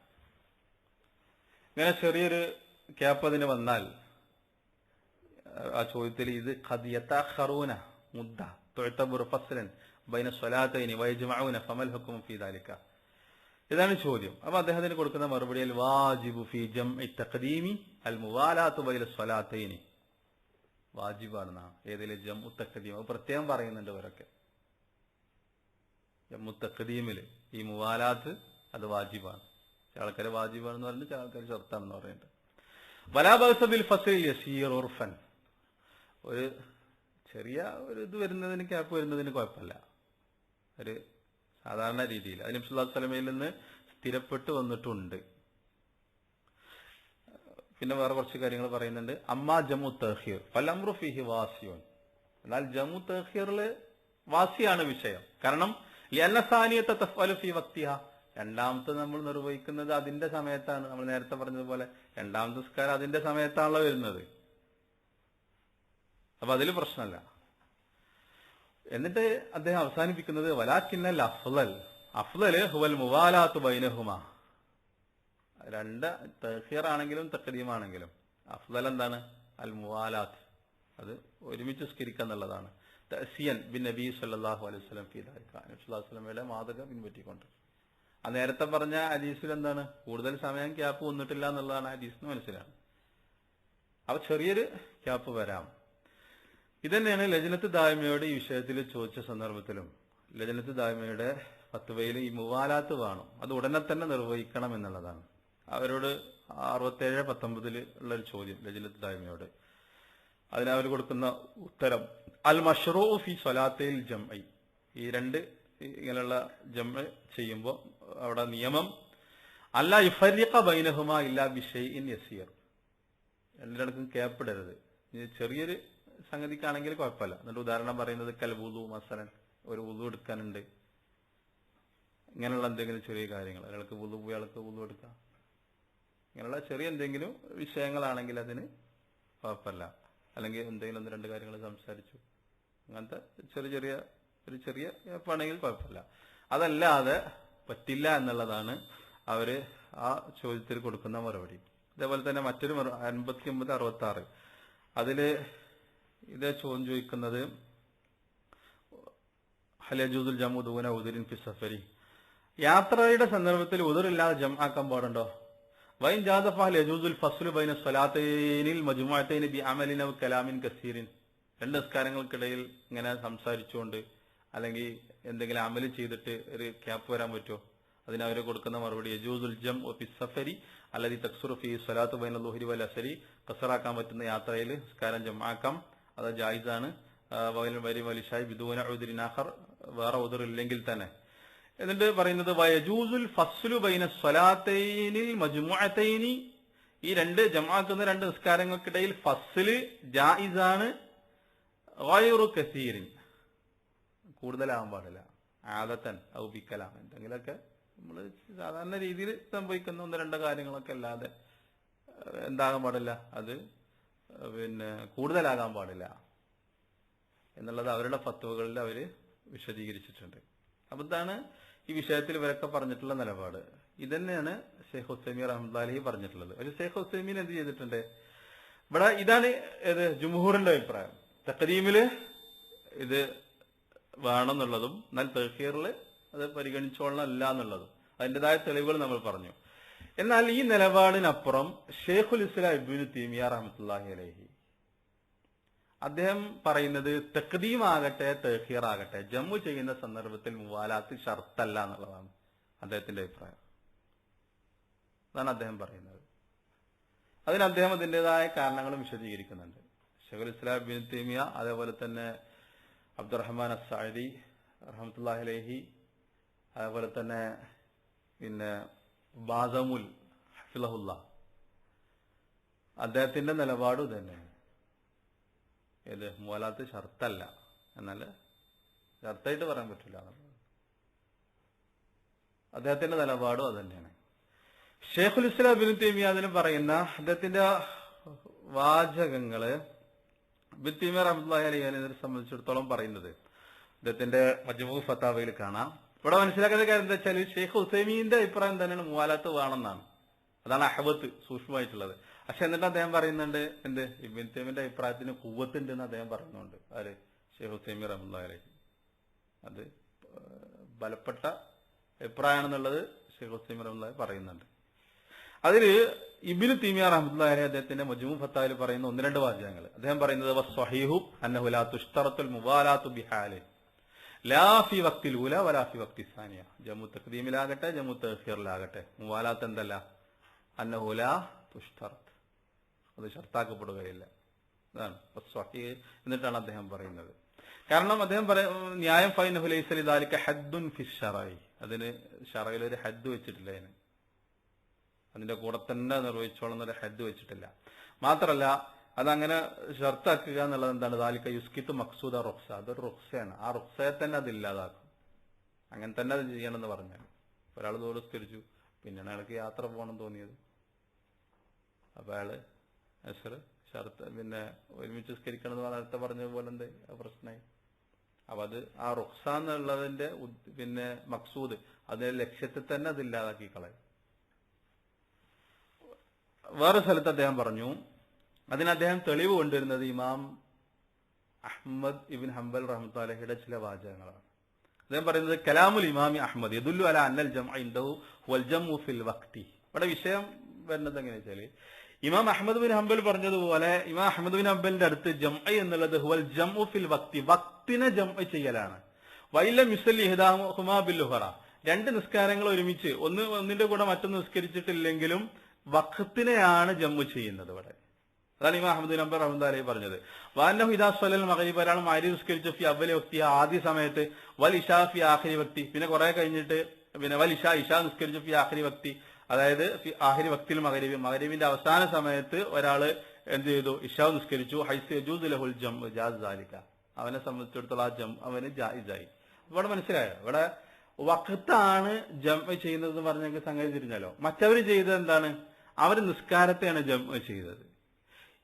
ഇങ്ങനെ ചെറിയൊരു ക്യാപ്പ് അതിന് വന്നാൽ ആ ചോദ്യത്തിൽ ഇത് ഖദ് യതഖറൂന മുദ്ദ തുഅതബറു ഫസ്ലൻ ബൈന സ്വലാത്തൈനി വയജ്മഊന ഫമൽ ഹുക്മു ഫീ ദാലിക, ഇതാണ് ചോദ്യം. അപ്പൊ അദ്ദേഹത്തിന് കൊടുക്കുന്ന മറുപടിയിൽ വാജിബു ഫീ ജംഇ തഖദീമി അൽ മുവാലാത്തു ബൈന സ്വലാത്തൈനി, വാജിബാണ്. ഏതിലെ ജംഉ തഖദീം അത് പ്രത്യേകം പറയുന്നുണ്ട് അവരൊക്കെ. ജംഉ തഖദീമില് ഈ മുവാലാത്ത് അത് വാജിബാണ്. ചില ആൾക്കാർ വാജിബാണെന്ന് പറയുന്നത്, ചില ആൾക്കാർ ഷർത്താണെന്ന് പറയുന്നുണ്ട്. വലാ ബഅസ ബിൽ ഫസ്ലിൽ യസീർ ഉർഫൻ, ഒരു ചെറിയ ഒരു ഇത് വരുന്നതിന് ക്യാപ്പ് വരുന്നതിന് കുഴപ്പമില്ല, ഒരു സാധാരണ രീതിയിൽ. അത് നബി സല്ലല്ലാഹു അലൈഹി വസല്ലമയിൽ നിന്ന് സ്ഥിരപ്പെട്ട് വന്നിട്ടുണ്ട്. പിന്നെ വേറെ കുറച്ച് കാര്യങ്ങൾ പറയുന്നുണ്ട്. അമ്മാ ജമു തഖീർ ഫലംറു ഫീഹി വാസിയുൻ, എന്നാൽ ജമു തഖീറില് വാസിയാണ് വിഷയം. കാരണം ലിഅന്ന സാനിയത തഫ്അലു ഫീ വക്തിഹ, രണ്ടാമത്തെ നമ്മൾ നിർവഹിക്കുന്നത് അതിന്റെ സമയത്താണ്. നമ്മൾ നേരത്തെ പറഞ്ഞതുപോലെ രണ്ടാമത്തെ നിസ്കാരം അതിന്റെ സമയത്താണല്ലോ വരുന്നത്. അപ്പൊ അതിൽ പ്രശ്നമല്ല. എന്നിട്ട് അദ്ദേഹം അവസാനിപ്പിക്കുന്നത് വലാകിന്നൽ അഫ്ളൽ അഫ്ളൽ ഹുവൽ മുവാലാത്തു ബൈനഹുമാ, രണ്ട് തഖീർ ആണെങ്കിലും തഖദീമാണെങ്കിലും അഫ്ളൽ എന്താണ്? അൽ മുവാലാത്ത്, അത് ഒരുമിച്ച് സ്കരിക്കുക എന്നുള്ളതാണ്. തഅസിയൻ ബിൻ നബി സല്ലല്ലാഹു അലൈഹി വസല്ലം ഫീ ദാലിക, നബി സല്ലല്ലാഹു അലൈഹി വസല്ലമയുടെ മാതൃക പിൻപറ്റിക്കൊണ്ട്. ആ നേരത്തെ പറഞ്ഞ ഹദീസിൽ എന്താണ്? കൂടുതൽ സമയം ക്യാപ്പ് വന്നിട്ടില്ല എന്നുള്ളതാണ് ഹദീസിന് മനസ്സിലാണ്. അപ്പൊ ചെറിയൊരു ക്യാപ്പ് വരാം. ഇതന്നെയാണ് ലജ്നത്ത് ദായിമയോട് ഈ വിഷയത്തിൽ ചോദിച്ച സന്ദർഭത്തിലും ലജ്നത്ത് ദായിമയുടെ ഫത്വയിൽ ഈ മുവാലാത്ത് വേണം, അത് ഉടനെ തന്നെ നിർവഹിക്കണം എന്നുള്ളതാണ്. അവരോട് 67-19 ഉള്ളൊരു ചോദ്യം ലജ്നത്ത് ദായിമയോട്. അതിനവർ കൊടുക്കുന്ന ഉത്തരം അൽ മഷ്റൂഉ ഫി സ്വലാത്തിൽ ജംഇ, ഈ രണ്ട് ഇങ്ങനെയുള്ള ജംഇ ചെയ്യുമ്പോൾ അവിടെ നിയമം അല്ല യുഫരിഖ ബൈനഹുമാ ഇല്ലാ ബിശൈഇൻ യസീർ, രണ്ടിടക്കും ക്യാപ്പിടരുത്. ചെറിയൊരു സംഗതിക്കാണെങ്കിൽ കുഴപ്പമില്ല. എന്നിട്ട് ഉദാഹരണം പറയുന്നത് കൽ വുളു മസലൻ, ഒരു വുളു എടുക്കാനുണ്ട്, ഇങ്ങനെയുള്ള എന്തെങ്കിലും ചെറിയ കാര്യങ്ങൾ, അയാൾക്ക് വുളു പോയി അയാൾക്ക് വുളു എടുക്കാം, ഇങ്ങനെയുള്ള ചെറിയ എന്തെങ്കിലും വിഷയങ്ങളാണെങ്കിൽ അതിന് കുഴപ്പമില്ല. അല്ലെങ്കിൽ എന്തെങ്കിലും ഒന്ന് രണ്ട് കാര്യങ്ങൾ സംസാരിച്ചു, അങ്ങനത്തെ ഒരു ചെറിയ ആണെങ്കിൽ കുഴപ്പമില്ല. അതല്ലാതെ പറ്റില്ല എന്നുള്ളതാണ് അവര് ആ ചോദ്യത്തിൽ കൊടുക്കുന്ന മറുപടി. അതേപോലെ തന്നെ മറ്റൊരു 59-66 അതില് ഇതേ ചോദ്യം ചോദിക്കുന്നത് ഹൽ യജൂസുൽ ജംഉ ദൂന ഉദുരിൻ ഫി സഫരി, യാത്രയുടെ സന്ദർഭത്തിൽ ഉദുറില്ലാതെ ജംആക്കാൻ പാടുണ്ടോ? വൈൻ ജാസ ഫഹൽ യജൂസുൽ ഫസ്ലു ബൈന സ്വലാത്തൈനിൽ മജ്മുഅത്തൈനി ബി അമലിൻ ഔ കലാമിൻ കസീറിൻ, രണ്ട് നിസ്കാരങ്ങൾക്കിടയിൽ ഇങ്ങനെ സംസാരിച്ചുകൊണ്ട് അല്ലെങ്കിൽ എന്തെങ്കിലും അമല് ചെയ്തിട്ട് ഒരു ക്യാപ്പ് വരാൻ പറ്റുമോ? അതിന് അവർ കൊടുക്കുന്ന മറുപടി യജൂസുൽ ജംഉ ഫി സഫരി അല്ലദി തക്സുറു ഫീ സ്വലാത്തു ബൈന ളുഹ്രി വൽ അസ്രി, ഖസറാക്കാൻ പറ്റുന്ന യാത്രയിൽ നിസ്കാരം ജംആക്കാം, അത് ജായിസാണ്. വലിഷായി ബിദൂന ഉദ്രിൻ ആഖർ, വേറെ ഉദ്ർ ഇല്ലെങ്കിൽ തന്നെ. എന്നിട്ട് പറയുന്നത് വയജൂസുൽ ഫസ്ലു ബൈന സ്വലാത്തൈനിൽ മജ്മുഅത്തൈനി, ഈ രണ്ട് ജംആക്കുന്ന രണ്ട് നിസ്കാരങ്ങൾക്കിടയിൽ ഫസ്ല് ജായിസാണ്. ഗൈറു കസീറിൻ, കൂടുതലാവാൻ പാടില്ല. ആദത്തൻ ഔബിക്കലാം, എന്തെങ്കിലുമൊക്കെ നമ്മൾ സാധാരണ രീതിയിൽ സംഭവിക്കുന്ന ഒന്ന് രണ്ട് കാര്യങ്ങളൊക്കെ അല്ലാതെ എന്താകാൻ പാടില്ല, അത് പിന്നെ കൂടുതലാകാൻ പാടില്ല എന്നുള്ളത് അവരുടെ ഫത്വകളിൽ അവർ വിശദീകരിച്ചിട്ടുണ്ട്. അപ്പൊ ഇതാണ് ഈ വിഷയത്തിൽ ഇവരൊക്കെ പറഞ്ഞിട്ടുള്ള നിലപാട്. ഇതന്നെയാണ് ഷെയ്ഖ് ഉസൈമീൻ റഹ്മത്തുള്ളാഹി അലൈഹി പറഞ്ഞിട്ടുള്ളത്. പക്ഷെ ഷെയ്ഖ് ഉസൈമീൻ എന്ത് ചെയ്തിട്ടുണ്ട് ഇവിടെ? ഇതാണ് ഏത് ജുംഹൂറിന്റെ അഭിപ്രായം. തഖദീമില് ഇത് വേണമെന്നുള്ളതും എന്നാൽ തഖീറിൽ അത് പരിഗണിച്ചോളണമല്ല എന്നുള്ളതും അതിൻ്റെതായ തെളിവുകൾ നമ്മൾ പറഞ്ഞു. എന്നാൽ ഈ നിലപാടിനപ്പുറം ഷെയ്ഖുൽ ഇസ്ലാം ഇബ്നു തൈമിയ്യ റഹ്മത്തുള്ളാഹി അലൈഹി അദ്ദേഹം പറയുന്നത് തഖ്ദീമാകട്ടെ തഖീറാകട്ടെ ജംഉ ചെയ്യുന്ന സന്ദർഭത്തിൽ മുവാലാത്ത് ഷർത്തല്ല എന്നുള്ളതാണ് അദ്ദേഹത്തിന്റെ അഭിപ്രായം. അതാണ് അദ്ദേഹം പറയുന്നത്. അതിന് അദ്ദേഹം അതിൻ്റെതായ കാരണങ്ങളും വിശദീകരിക്കുന്നുണ്ട്. ഷെയ്ഖുൽ ഇസ്ലാം ഇബ്നു തൈമിയ്യ, അതേപോലെ തന്നെ അബ്ദുറഹ്മാൻ അസ്സഅദി റഹ്മത്തുള്ളാഹി അലൈഹി, അതേപോലെ തന്നെ പിന്നെ ബാസമുൽ ഹഫിളഹുല്ലാ, അദ്ദേഹത്തിന്റെ നിലപാടും തന്നെ ഏത് മുവാലാത്ത് ഷർത്തല്ല, എന്നാൽ ഷർത്തായിട്ട് പറയാൻ പറ്റില്ല. അദ്ദേഹത്തിന്റെ നിലപാടും അത് തന്നെയാണ്. ഷെയ്ഖുൽ ഇസ്ലാം ഇബ്നു തൈമിയ്യ അതിന് പറയുന്ന അദ്ദേഹത്തിന്റെ വാചകങ്ങള് ഇബ്നു തൈമിയ്യ റഹ്മത്തുള്ളാഹി അലൈഹിനെ സംബന്ധിച്ചിടത്തോളം പറയുന്നത് അദ്ദേഹത്തിന്റെ മജ്മൂ ഫതാവയിൽ കാണാം. ഇവിടെ മനസ്സിലാക്കുന്ന കാര്യം എന്താ വെച്ചാൽ ഷെയ്ഖ് ഉസൈമീന്റെ അഭിപ്രായം തന്നെയാണ് മുവാലാത്ത് വേണമെന്നാണ്. അതാണ് അഹ്വത്ത് സൂക്ഷ്മമായിട്ടുള്ളത്. പക്ഷെ എന്നിട്ട് അദ്ദേഹം പറയുന്നുണ്ട് എന്ത് ഇബ്നു തൈമിയ്യന്റെ അഭിപ്രായത്തിന് ഖുവ്വത്ത് ഉണ്ട് അദ്ദേഹം പറയുന്നുണ്ട്. ആര്? ഷെയ്ഖ് ഉസൈമീൻ റഹ്മത്തുള്ളാഹി അലൈഹി. അത് ബലപ്പെട്ട അഭിപ്രായമാണെന്നുള്ളത് ഷെയ്ഖ് ഉസൈമീൻ റഹ്മത്തുള്ളാഹി പറയുന്നുണ്ട്. അതില് ഇബ്നു തൈമിയ്യ റഹ്മത്തുള്ളാഹി അലൈഹി അദ്ദേഹത്തിന്റെ മജ്മൂ ഫത്താവിൽ പറയുന്ന ഒന്ന് രണ്ട് വാചകങ്ങൾ അദ്ദേഹം പറയുന്നത് വസ്വഹീഹു അന്നഹു ലാ തുഷ്തറത്തുൽ മുവാലാത്തു ബിഹാലി ലാ ഫി വഖ്തിൽ ഊല വലാ ഫി വഖ്തി സാനിയ. ജമ്മു തഖ്ദീമിലാകട്ടെ ജമ്മു തഅഖീറിലാകട്ടെ മുവാലാത്ത് എന്തല്ല, അന്നഹു ലാ തുഷ്തറത്ത്, അത് ഷർത്താക്കപ്പെടുകയില്ല. അതാണ് വസ്വഹീഹ് എന്നിട്ടാണ് അദ്ദേഹം പറയുന്നത്. കാരണം അദ്ദേഹം ന്യായം ഫൈനഹു ലൈസ ലിദാലിക ഹദ്ദുൻ ഫി ശറഈ, അതിന് ശറഈൽ ഒരു ഹദ്ദ് വെച്ചിട്ടില്ല. അതിന്റെ കൂടെ തന്നെ നിർവഹിച്ചോളം എന്നൊരു ഹദ്ദ് വെച്ചിട്ടില്ല. മാത്രല്ല അതങ്ങനെ ഷർത്താക്കുക എന്നുള്ളത് എന്താണ്? ദാലിക യുസ്കിത്തു മഖ്സൂദ റുഖ്സ, അതൊരു റുഖ്സയാണ്. ആ റുഖ്സയെ തന്നെ അത് ഇല്ലാതാക്കും. അങ്ങനെ തന്നെ അത് ചെയ്യണമെന്ന് പറഞ്ഞാൽ ഒരാൾ ദൂരസ്കരിച്ചു, പിന്നെയാണ് അയാൾക്ക് യാത്ര പോകണം തോന്നിയത്, അപ്പൊ അയാള് ഷർത്ത് പിന്നെ ഒരുമിച്ച് സ്കരിക്കണം എന്ന് നേരത്തെ പറഞ്ഞ പോലെ എന്ത് പ്രശ്നമായി. അപ്പൊ അത് ആ റുഖ്സ എന്നുള്ളതിന്റെ പിന്നെ മഖ്സൂദ്, അതിന്റെ ലക്ഷ്യത്തെ തന്നെ അത് ഇല്ലാതാക്കി കളയും. വേറെ സ്ഥലത്ത് അദ്ദേഹം പറഞ്ഞു, അതിന് അദ്ദേഹം തെളിവ് കൊണ്ടുവരുന്നത് ഇമാം അഹ്മദ് ഇബ്നു ഹംബൽ റഹ്മത്തുള്ളാഹി അലൈഹിയുടെ ചില വാചകങ്ങളാണ്. അദ്ദേഹം പറയുന്നത് കലാമുൽ ഇമാമി അഹ്മദ് യദുല്ലു അലാ അന്നൽ ജംഅ ഇൻദഹു വൽ ജംഉ ഫിൽ വഖ്തി. ഇവിടെ വിഷയം വരുന്നത് എങ്ങനെയാ വെച്ചാൽ ഇമാം അഹ്മദ് ബിൻ ഹംബൽ പറഞ്ഞതുപോലെ ഇമാം അഹ്മദ് ബിൻ ഹംബലിന്റെ അടുത്ത് ജംഅ എന്നുള്ളത് വൽ ജംഉ ഫിൽ വഖ്തി, വഖ്തിനെ ജംഅ ചെയ്യലാണ്. വൈലം യുസല്ലി ഇഹ്ദാഹുമാ ബിൽ ഉഖറ, രണ്ട് നിസ്കാരങ്ങൾ ഒരുമിച്ച് ഒന്നിന്റെ കൂടെ മറ്റൊന്ന് നിസ്കരിച്ചിട്ടില്ലെങ്കിലും വഖ്തിനെയാണ് ജംഉ ചെയ്യുന്നത്. ഇവിടെ അതാണ് ഇമാം അഹ്മദ് ബിൻ ഹംബൽ റഹ്മത്തുള്ളാഹി അലൈഹി പറഞ്ഞത്. വഅന്നഹു ഇദാ സ്വല്ലൽ മഗ്രിബ, ഒരാൾ മഗ്രിബ് നിസ്കരിച്ചു ഫി അവ്വലി വഖ്തി, ആദ്യ സമയത്ത്, വൽ ഇശാ ഫി ആഖിരി വഖ്തി, പിന്നെ കുറെ കഴിഞ്ഞിട്ട് പിന്നെ വൽ ഇശാ നിസ്കരിച്ചു ഫി ആഖിരി വഖ്തി, അതായത് ഫി ആഖിരി വഖ്തിൽ മഗ്രിബിന്റെ അവസാന സമയത്ത് ഒരാള് എന്ത് ചെയ്തു? ഇശാ നിസ്കരിച്ചു. ഹൈസ് യജൂസു ലഹുൽ ജംഉ ജാസ് ദാലിക, അവനെ സംബന്ധിച്ചിടത്തോളം ആ ജംഉ അവന് ജായിസായി. ഇവിടെ മനസ്സിലായോ? ഇവിടെ വഖ്താണ് ജംഉ ചെയ്യുന്നത് എന്ന് പറഞ്ഞെങ്കിൽ സംഗതി തിരിഞ്ഞാലോ. മറ്റവര് ചെയ്തത് എന്താണ്? അവർ നിസ്കാരത്തെയാണ് ജംഉ ചെയ്തത്.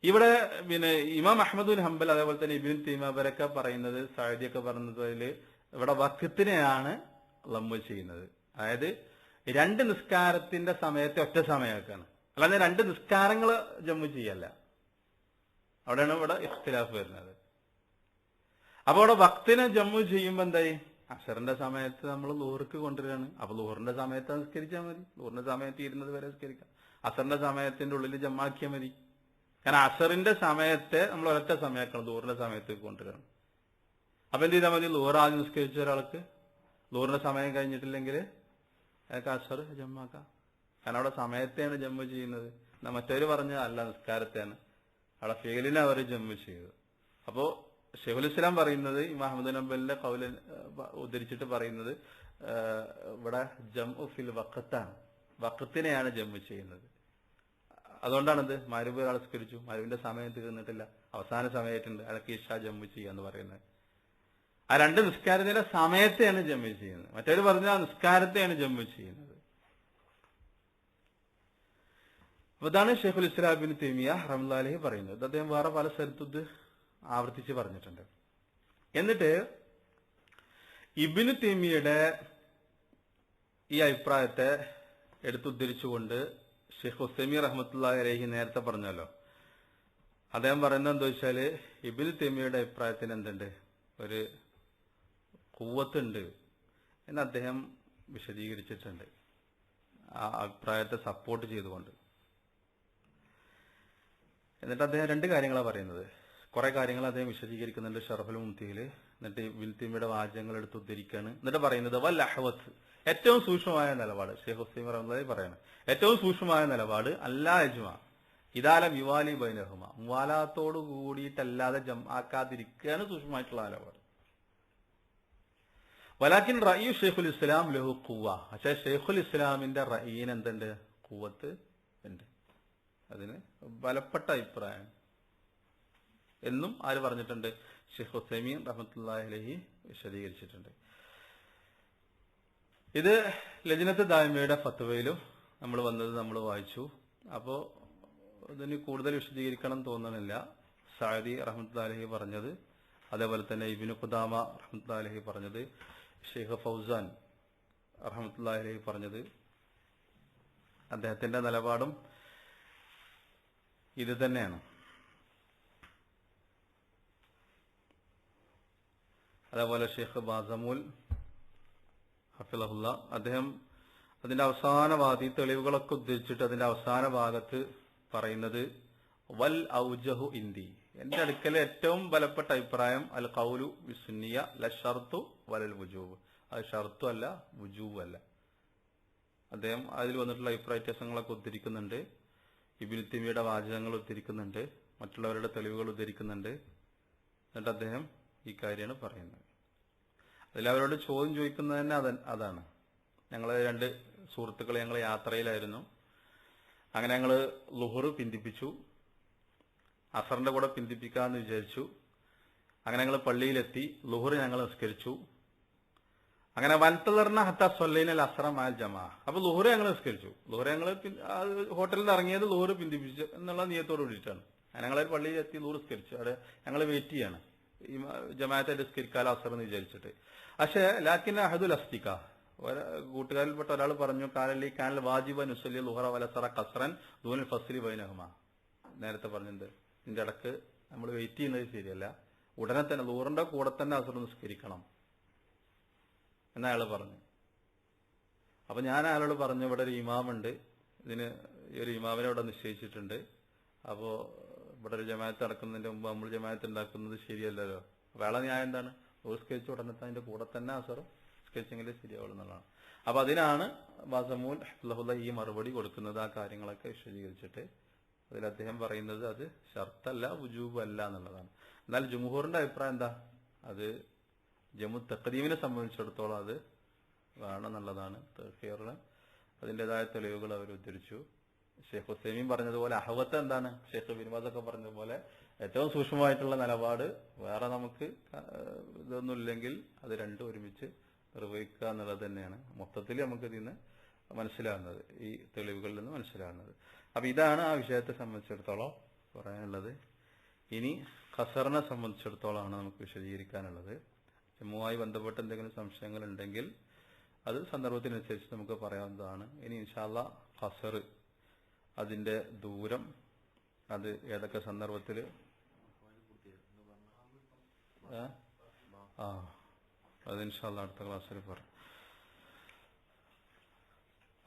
ഇവിടെ പിന്നെ ഇമാം അഹ്മദ് ബിൻ ഹംബൽ അതേപോലെ തന്നെ ഇബ്നു തൈമിയ്യ അവരൊക്കെ പറയുന്നത്, സഅദിയൊക്കെ പറഞ്ഞതിൽ ഇവിടെ വഖ്തിനെയാണ് ലംഉ ചെയ്യുന്നത്. അതായത് രണ്ട് നിസ്കാരത്തിന്റെ സമയത്തെ ഒറ്റ സമയമാക്കാണ്, അല്ലാതെ രണ്ട് നിസ്കാരങ്ങൾ ജംഉ ചെയ്യല്ല. അവിടെയാണ് ഇവിടെ ഇഖ്തിലാഫ് വരുന്നത്. അപ്പൊ ഇവിടെ വഖ്തിനെ ജംഉ ചെയ്യുമ്പോ എന്തായി? അസറിന്റെ സമയത്ത് നമ്മൾ ളുഹർക്ക് കൊണ്ടുവരികയാണ്. അപ്പൊ ളുഹറിന്റെ സമയത്ത് നിസ്കരിച്ചാൽ മതി, ളുഹറിന്റെ സമയത്ത് ഇരുന്നത് വരെ നിസ്കരിക്കാം. അസറിന്റെ സമയത്തിന്റെ ഉള്ളിൽ ജമാക്കിയാൽ മതി. കാരണം അസറിന്റെ സമയത്തെ നമ്മൾ ഒരൊറ്റ സമയമാക്കണം, ളുഹറിന്റെ സമയത്ത് കൊണ്ടുവരണം. അപ്പൊ എന്ത് ചെയ്താൽ മതി? ളുഹർ ആദ്യം നിസ്കരിച്ച ഒരാൾക്ക് ളുഹറിന്റെ സമയം കഴിഞ്ഞിട്ടില്ലെങ്കിൽ അയാൾക്ക് അസർ ജമ്മാക്കാം. കാരണം അവിടെ സമയത്തെയാണ് ജമ്മു ചെയ്യുന്നത്. മറ്റവര് പറഞ്ഞ അല്ല, നിസ്കാരത്തെയാണ്. അവിടെ ഫേലിനെ അവർ ജമ്മു ചെയ്തത്. അപ്പോ ഷെയ്ഖുൽ ഇസ്ലാം പറയുന്നത് ഇമാം അഹ്മദ് ബിൻ ഹംബലിന്റെ ഖൗല ഉദ്ധരിച്ചിട്ട് പറയുന്നത് ഇവിടെ ജംഉ ഫിൽ വഖത്താണ്, വഖത്തിനെയാണ് ജമ്മു ചെയ്യുന്നത്. അതുകൊണ്ടാണിത് മഗ്രിബ് ഒരാൾ നിസ്കരിച്ചു, മഗ്രിബിന്റെ സമയം തീർന്നിട്ടില്ല, അവസാന സമയമായിട്ടുണ്ട്, അയാൾക്ക് ഇശാ ജമ്മു ചെയ്യാന്ന് പറയുന്നത്. ആ രണ്ട് നിസ്കാരത്തിന്റെ സമയത്തെയാണ് ജമ്മു ചെയ്യുന്നത്. മറ്റൊരു പറഞ്ഞ ആ നിസ്കാരത്തെയാണ് ജമ്മു ചെയ്യുന്നത്. അപ്പൊ ഇതാണ് ഷെയ്ഖുൽ ഇസ്ലാം ഇബ്നു തൈമിയ്യ റഹ്മത്തുള്ളാഹി അലൈഹി പറയുന്നത്. അദ്ദേഹം വേറെ പല സ്ഥലത്തും ഇത് ആവർത്തിച്ച് പറഞ്ഞിട്ടുണ്ട്. എന്നിട്ട് ഇബ്നു തൈമിയ്യയുടെ ഈ അഭിപ്രായത്തെ എടുത്തുദ്ധരിച്ചുകൊണ്ട് ഷെയ്ഖ് ഉസൈമീൻ റഹ്മത്തുള്ളാഹി അലൈഹി നേരത്തെ പറഞ്ഞല്ലോ, അദ്ദേഹം പറയുന്നത് എന്താ വെച്ചാല് ഇബ്നു തൈമിയ്യയുടെ അഭിപ്രായത്തിന് എന്തുണ്ട്? ഒരു ഖുവ്വത്തുണ്ട് എന്ന് അദ്ദേഹം വിശദീകരിച്ചിട്ടുണ്ട്, ആ അഭിപ്രായത്തെ സപ്പോർട്ട് ചെയ്തുകൊണ്ട്. എന്നിട്ട് അദ്ദേഹം രണ്ട് കാര്യങ്ങളാണ് പറയുന്നത്. കുറെ കാര്യങ്ങൾ അദ്ദേഹം വിശദീകരിക്കുന്നുണ്ട് ഷർഹുൽ മുംതിയിൽ. എന്നിട്ട് ഇബ്നു തൈമിയ്യയുടെ വാചകങ്ങൾ എടുത്ത് ഉദ്ധരിക്കുകയാണ്. എന്നിട്ട് പറയുന്നത് വൽ അഹ്വത്ത്, ഏറ്റവും സൂക്ഷ്മമായ നിലപാട് ഷെയ്ഖ് ഉസൈമീൻ റഹ്മത്തുള്ളാഹി പറയണം, ഏറ്റവും സൂക്ഷ്മമായ നിലപാട് അല്ലാ യജ്മഅ ഇദാല വിവാലി ബൈനഹുമ, മുവാലാത്തോട് കൂടിയിട്ടല്ലാതെ ജംആക്കാതിരിക്കുകയാണ് സൂക്ഷ്മമായിട്ടുള്ള നിലപാട്. വലാകിൻ റഅയു ഷെയ്ഖുൽ ഇസ്ലാം ലഹു ഖുവ്വ, പക്ഷേ ഷെയ്ഖുൽ ഇസ്ലാമിന്റെ റഅയിന് എന്തുണ്ട്? ഖുവ്വത്ത് ഉണ്ട്, അതിന് ബലപ്പെട്ട അഭിപ്രായം എന്നും ആര് പറഞ്ഞിട്ടുണ്ട്? ഷെയ്ഖ് ഉസൈമീൻ റഹ്മത്തുള്ളാഹി അലൈഹി വിശദീകരിച്ചിട്ടുണ്ട്. ഇത് ലജ്നത്ത് ദായിമയുടെ ഫത്വയിലും നമ്മൾ വന്നത് നമ്മൾ വായിച്ചു. അപ്പോൾ ഇതിന് കൂടുതൽ വിശദീകരിക്കണം തോന്നണില്ല. സഅദി റഹ്മത്തുള്ളാഹി അലൈഹി പറഞ്ഞത്, അതേപോലെ തന്നെ ഇബ്നു ഖുദാമ റഹ്മത്തുള്ളാഹി അലൈഹി പറഞ്ഞത്, ഷെയ്ഖ് ഫൗസാൻ റഹ്മത്തുള്ളാഹി അലൈഹി പറഞ്ഞത്, അദ്ദേഹത്തിന്റെ നിലപാടും ഇത് തന്നെയാണ്. അതേപോലെ ഷെയ്ഖ് ബാസമൂൽ ഹഫിളഹുല്ല അദ്ദേഹം അതിന്റെ അവസാന ഭാഗത്ത് ഈ തെളിവുകളൊക്കെ ഉദ്ധരിച്ചിട്ട് അതിന്റെ അവസാന ഭാഗത്ത് പറയുന്നത് വൽ ഔജഹു ഇന്ദി, എന്റെ അടുക്കൽ ഏറ്റവും ബലപ്പെട്ട അഭിപ്രായം അൽ ഖൗലു ബിസുന്നിയ ല ഷർത്തു വലൽ വുജൂബ്, അത് ഷർത്തു അല്ല വുജൂബ് അല്ല. അദ്ദേഹം അതിൽ വന്നിട്ടുള്ള അഭിപ്രായ വ്യത്യാസങ്ങളൊക്കെ ഉദ്ധരിക്കുന്നുണ്ട്, ഇബ്നു തൈമിയ്യയുടെ വാചകങ്ങൾ ഉദ്ധരിക്കുന്നുണ്ട്, മറ്റുള്ളവരുടെ തെളിവുകൾ ഉദ്ധരിക്കുന്നുണ്ട്. എന്നിട്ട് അദ്ദേഹം ഈ കാര്യമാണ് പറയുന്നത്. അതിലവരോട് ചോദ്യം ചോദിക്കുന്നത് തന്നെ അതാണ്. ഞങ്ങൾ 2 സുഹൃത്തുക്കൾ ഞങ്ങൾ യാത്രയിലായിരുന്നു. അങ്ങനെ ഞങ്ങൾ ളുഹർ പിന്തിപ്പിച്ചു, അസറിന്റെ കൂടെ പിന്തിപ്പിക്കാമെന്ന് വിചാരിച്ചു. അങ്ങനെ ഞങ്ങൾ പള്ളിയിലെത്തി, ളുഹർ ഞങ്ങൾ നിസ്കരിച്ചു. അങ്ങനെ വൻതളർന്ന ഹത്ത സൊല്ലൈനൽ അസ്റ മഅൽ ജമാ, അപ്പൊ ളുഹർ ഞങ്ങൾ നിസ്കരിച്ചു. ളുഹർ ഞങ്ങൾ ഹോട്ടലിൽ നിന്ന് ഇറങ്ങിയത് ളുഹർ പിന്തിപ്പിച്ചു എന്നുള്ള നിയത്തോട് കൂടിയിട്ടാണ്. അങ്ങനെ ഞങ്ങൾ പള്ളിയിലെത്തി, ളുഹർ നിസ്കരിച്ചു. അവിടെ ഞങ്ങൾ വെയിറ്റ് ചെയ്യാണ് ഈ ജമാഅത്തായിട്ട് നിസ്കരിക്കാലോ അസർ എന്ന് വിചാരിച്ചിട്ട്. പക്ഷെ ലാക്കിൻ അഹദുൽ അസ്തിക, കൂട്ടുകാരിൽപ്പെട്ട ഒരാൾ പറഞ്ഞു, കാനൽ വാജിബ നുസല്ലി ളുഹറ വലസറ ഖസ്റൻ ദൂനൽ ഫസ്ലി ബൈനഹുമാ. നേരത്തെ പറഞ്ഞത് ഇതിന്റെ ഇടക്ക് നമ്മൾ വെയിറ്റ് ചെയ്യുന്നത് ശരിയല്ല, ഉടനെ തന്നെ ളുഹറിന്റെ കൂടെ തന്നെ അസർ നിസ്കരിക്കണം എന്ന് അയാൾ പറഞ്ഞു. അപ്പൊ ഞാൻ അയാളോട് പറഞ്ഞു, ഇവിടെ ഒരു ഇമാമുണ്ട്, ഇതിന് ഈ ഒരു ഇമാമിനെ ഇവിടെ നിശ്ചയിച്ചിട്ടുണ്ട്. അപ്പോ ഇവിടെ ഒരു ജമാഅത്ത് നടക്കുന്നതിന്റെ മുമ്പ് നമ്മൾ ജമാഅത്ത് ഉണ്ടാക്കുന്നത് ശരിയല്ലല്ലോ. അപ്പൊ അയാളെ ന്യായം എന്താണ്? സ്കെച്ച് ഉടനെ അതിന്റെ കൂടെ തന്നെ അസർ സ്കെച്ചെങ്കിലേ ശരിയാവുള്ളൂ എന്നുള്ളതാണ്. അപ്പൊ അതിനാണ് ബാസമൂൽ ഹഫ്ലഹുല്ല ഈ മറുപടി കൊടുക്കുന്നത്. ആ കാര്യങ്ങളൊക്കെ വിശദീകരിച്ചിട്ട് അതിൽ അദ്ദേഹം പറയുന്നത് അത് ഷർത്തല്ല വുജൂബ് അല്ല എന്നുള്ളതാണ്. എന്നാൽ ജുംഹൂറിന്റെ അഭിപ്രായം എന്താ? അത് ജമു തഖദീമിനെ സംബന്ധിച്ചിടത്തോളം അത് വേണമെന്നുള്ളതാണ്. തഖീറിന് അതിൻ്റെതായ തെളിവുകൾ അവർ ഉദ്ധരിച്ചു. ഷെയ്ഖ് ഹുസൈമീൻ പറഞ്ഞതുപോലെ അഹവത്ത് എന്താണ്? ഷെയ്ഖ് ബിൻ ബാസ് ഒക്കെ പറഞ്ഞതുപോലെ ഏറ്റവും സൂക്ഷ്മമായിട്ടുള്ള നിലപാട് വേറെ നമുക്ക് ഇതൊന്നുമില്ലെങ്കിൽ അത് രണ്ടും ഒരുമിച്ച് നിർവഹിക്കുക എന്നുള്ളത് തന്നെയാണ് മൊത്തത്തിൽ നമുക്ക് ഇതിൽ നിന്ന് മനസ്സിലാകുന്നത്, ഈ തെളിവുകളിൽ നിന്ന് മനസ്സിലാകുന്നത്. അപ്പൊ ഇതാണ് ആ വിഷയത്തെ സംബന്ധിച്ചിടത്തോളം പറയാനുള്ളത്. ഇനി ഖസറിനെ സംബന്ധിച്ചിടത്തോളമാണ് നമുക്ക് വിശദീകരിക്കാനുള്ളത്. ജമ്മുവുമായി ബന്ധപ്പെട്ട് എന്തെങ്കിലും സംശയങ്ങൾ ഉണ്ടെങ്കിൽ അത് സന്ദർഭത്തിനനുസരിച്ച് നമുക്ക് പറയാവുന്നതാണ്. ഇനി ഇൻഷാ അല്ലാഹ് ഖസർ, അതിന്റെ ദൂരം, അത് ഏതൊക്കെ സന്ദർഭത്തിൽ അത് ഇൻഷാ അല്ലാഹ് അടുത്ത ക്ലാസ്സിൽ പറയാം.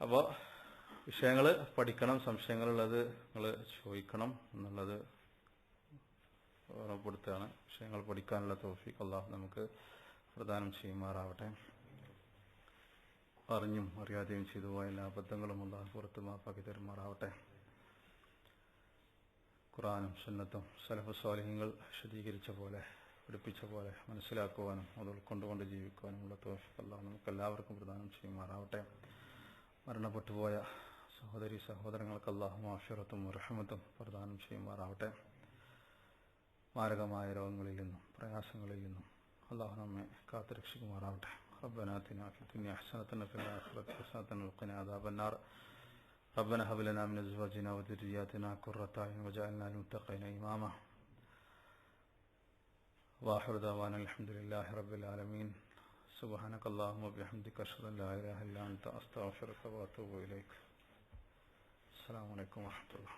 അപ്പോൾ വിഷയങ്ങൾ പഠിക്കണം, സംശയങ്ങളുള്ളത് നിങ്ങൾ ചോദിക്കണം എന്നുള്ളത് ഓർമ്മപ്പെടുത്തുകയാണ്. വിഷയങ്ങൾ പഠിക്കാനുള്ള തൗഫീഖ് അല്ലാഹു നമുക്ക് പ്രദാനം ചെയ്യുമാറാവട്ടെ. അറിഞ്ഞും അറിയാതെയും ചെയ്തു പോയ എല്ലാ അബദ്ധങ്ങളും അല്ലാഹു പുറത്ത് മാപ്പാക്കി തരുമാറാവട്ടെ. ഖുർആനും സുന്നത്തും സലഫ് സ്വാലിഹീങ്ങൾ വിശദീകരിച്ച പോലെ പഠിപ്പിച്ച പോലെ മനസ്സിലാക്കുവാനും അത് ഉൾക്കൊണ്ടുകൊണ്ട് ജീവിക്കുവാനുമുള്ള തൗഫീഖ് അല്ലാഹു നമുക്ക് എല്ലാവർക്കും പ്രദാനം ചെയ്യുമാറാവട്ടെ. മരണപ്പെട്ടുപോയ സഹോദരി സഹോദരങ്ങൾക്ക് അല്ലാഹു മഗ്ഫിറത്തും റഹ്മത്തും പ്രദാനം ചെയ്യുമാറാവട്ടെ. മാരകമായ രോഗങ്ങളിൽ നിന്നും പ്രയാസങ്ങളിൽ നിന്നും അല്ലാഹു നമ്മെ കാത്തുരക്ഷിക്കുമാറാവട്ടെ. ربنا آتنا في الدنيا حسنة وفي الآخرة حسنة وقنا عذاب النار. ربنا هب لنا من أزواجنا وذرياتنا قرة أعين واجعلنا للمتقين إماما. وآخر دعوانا الحمد لله رب العالمين. سبحانك اللهم وبحمدك أشهد أن لا إله إلا أنت أستغفرك وأتوب إليك. السلام عليكم ورحمة الله.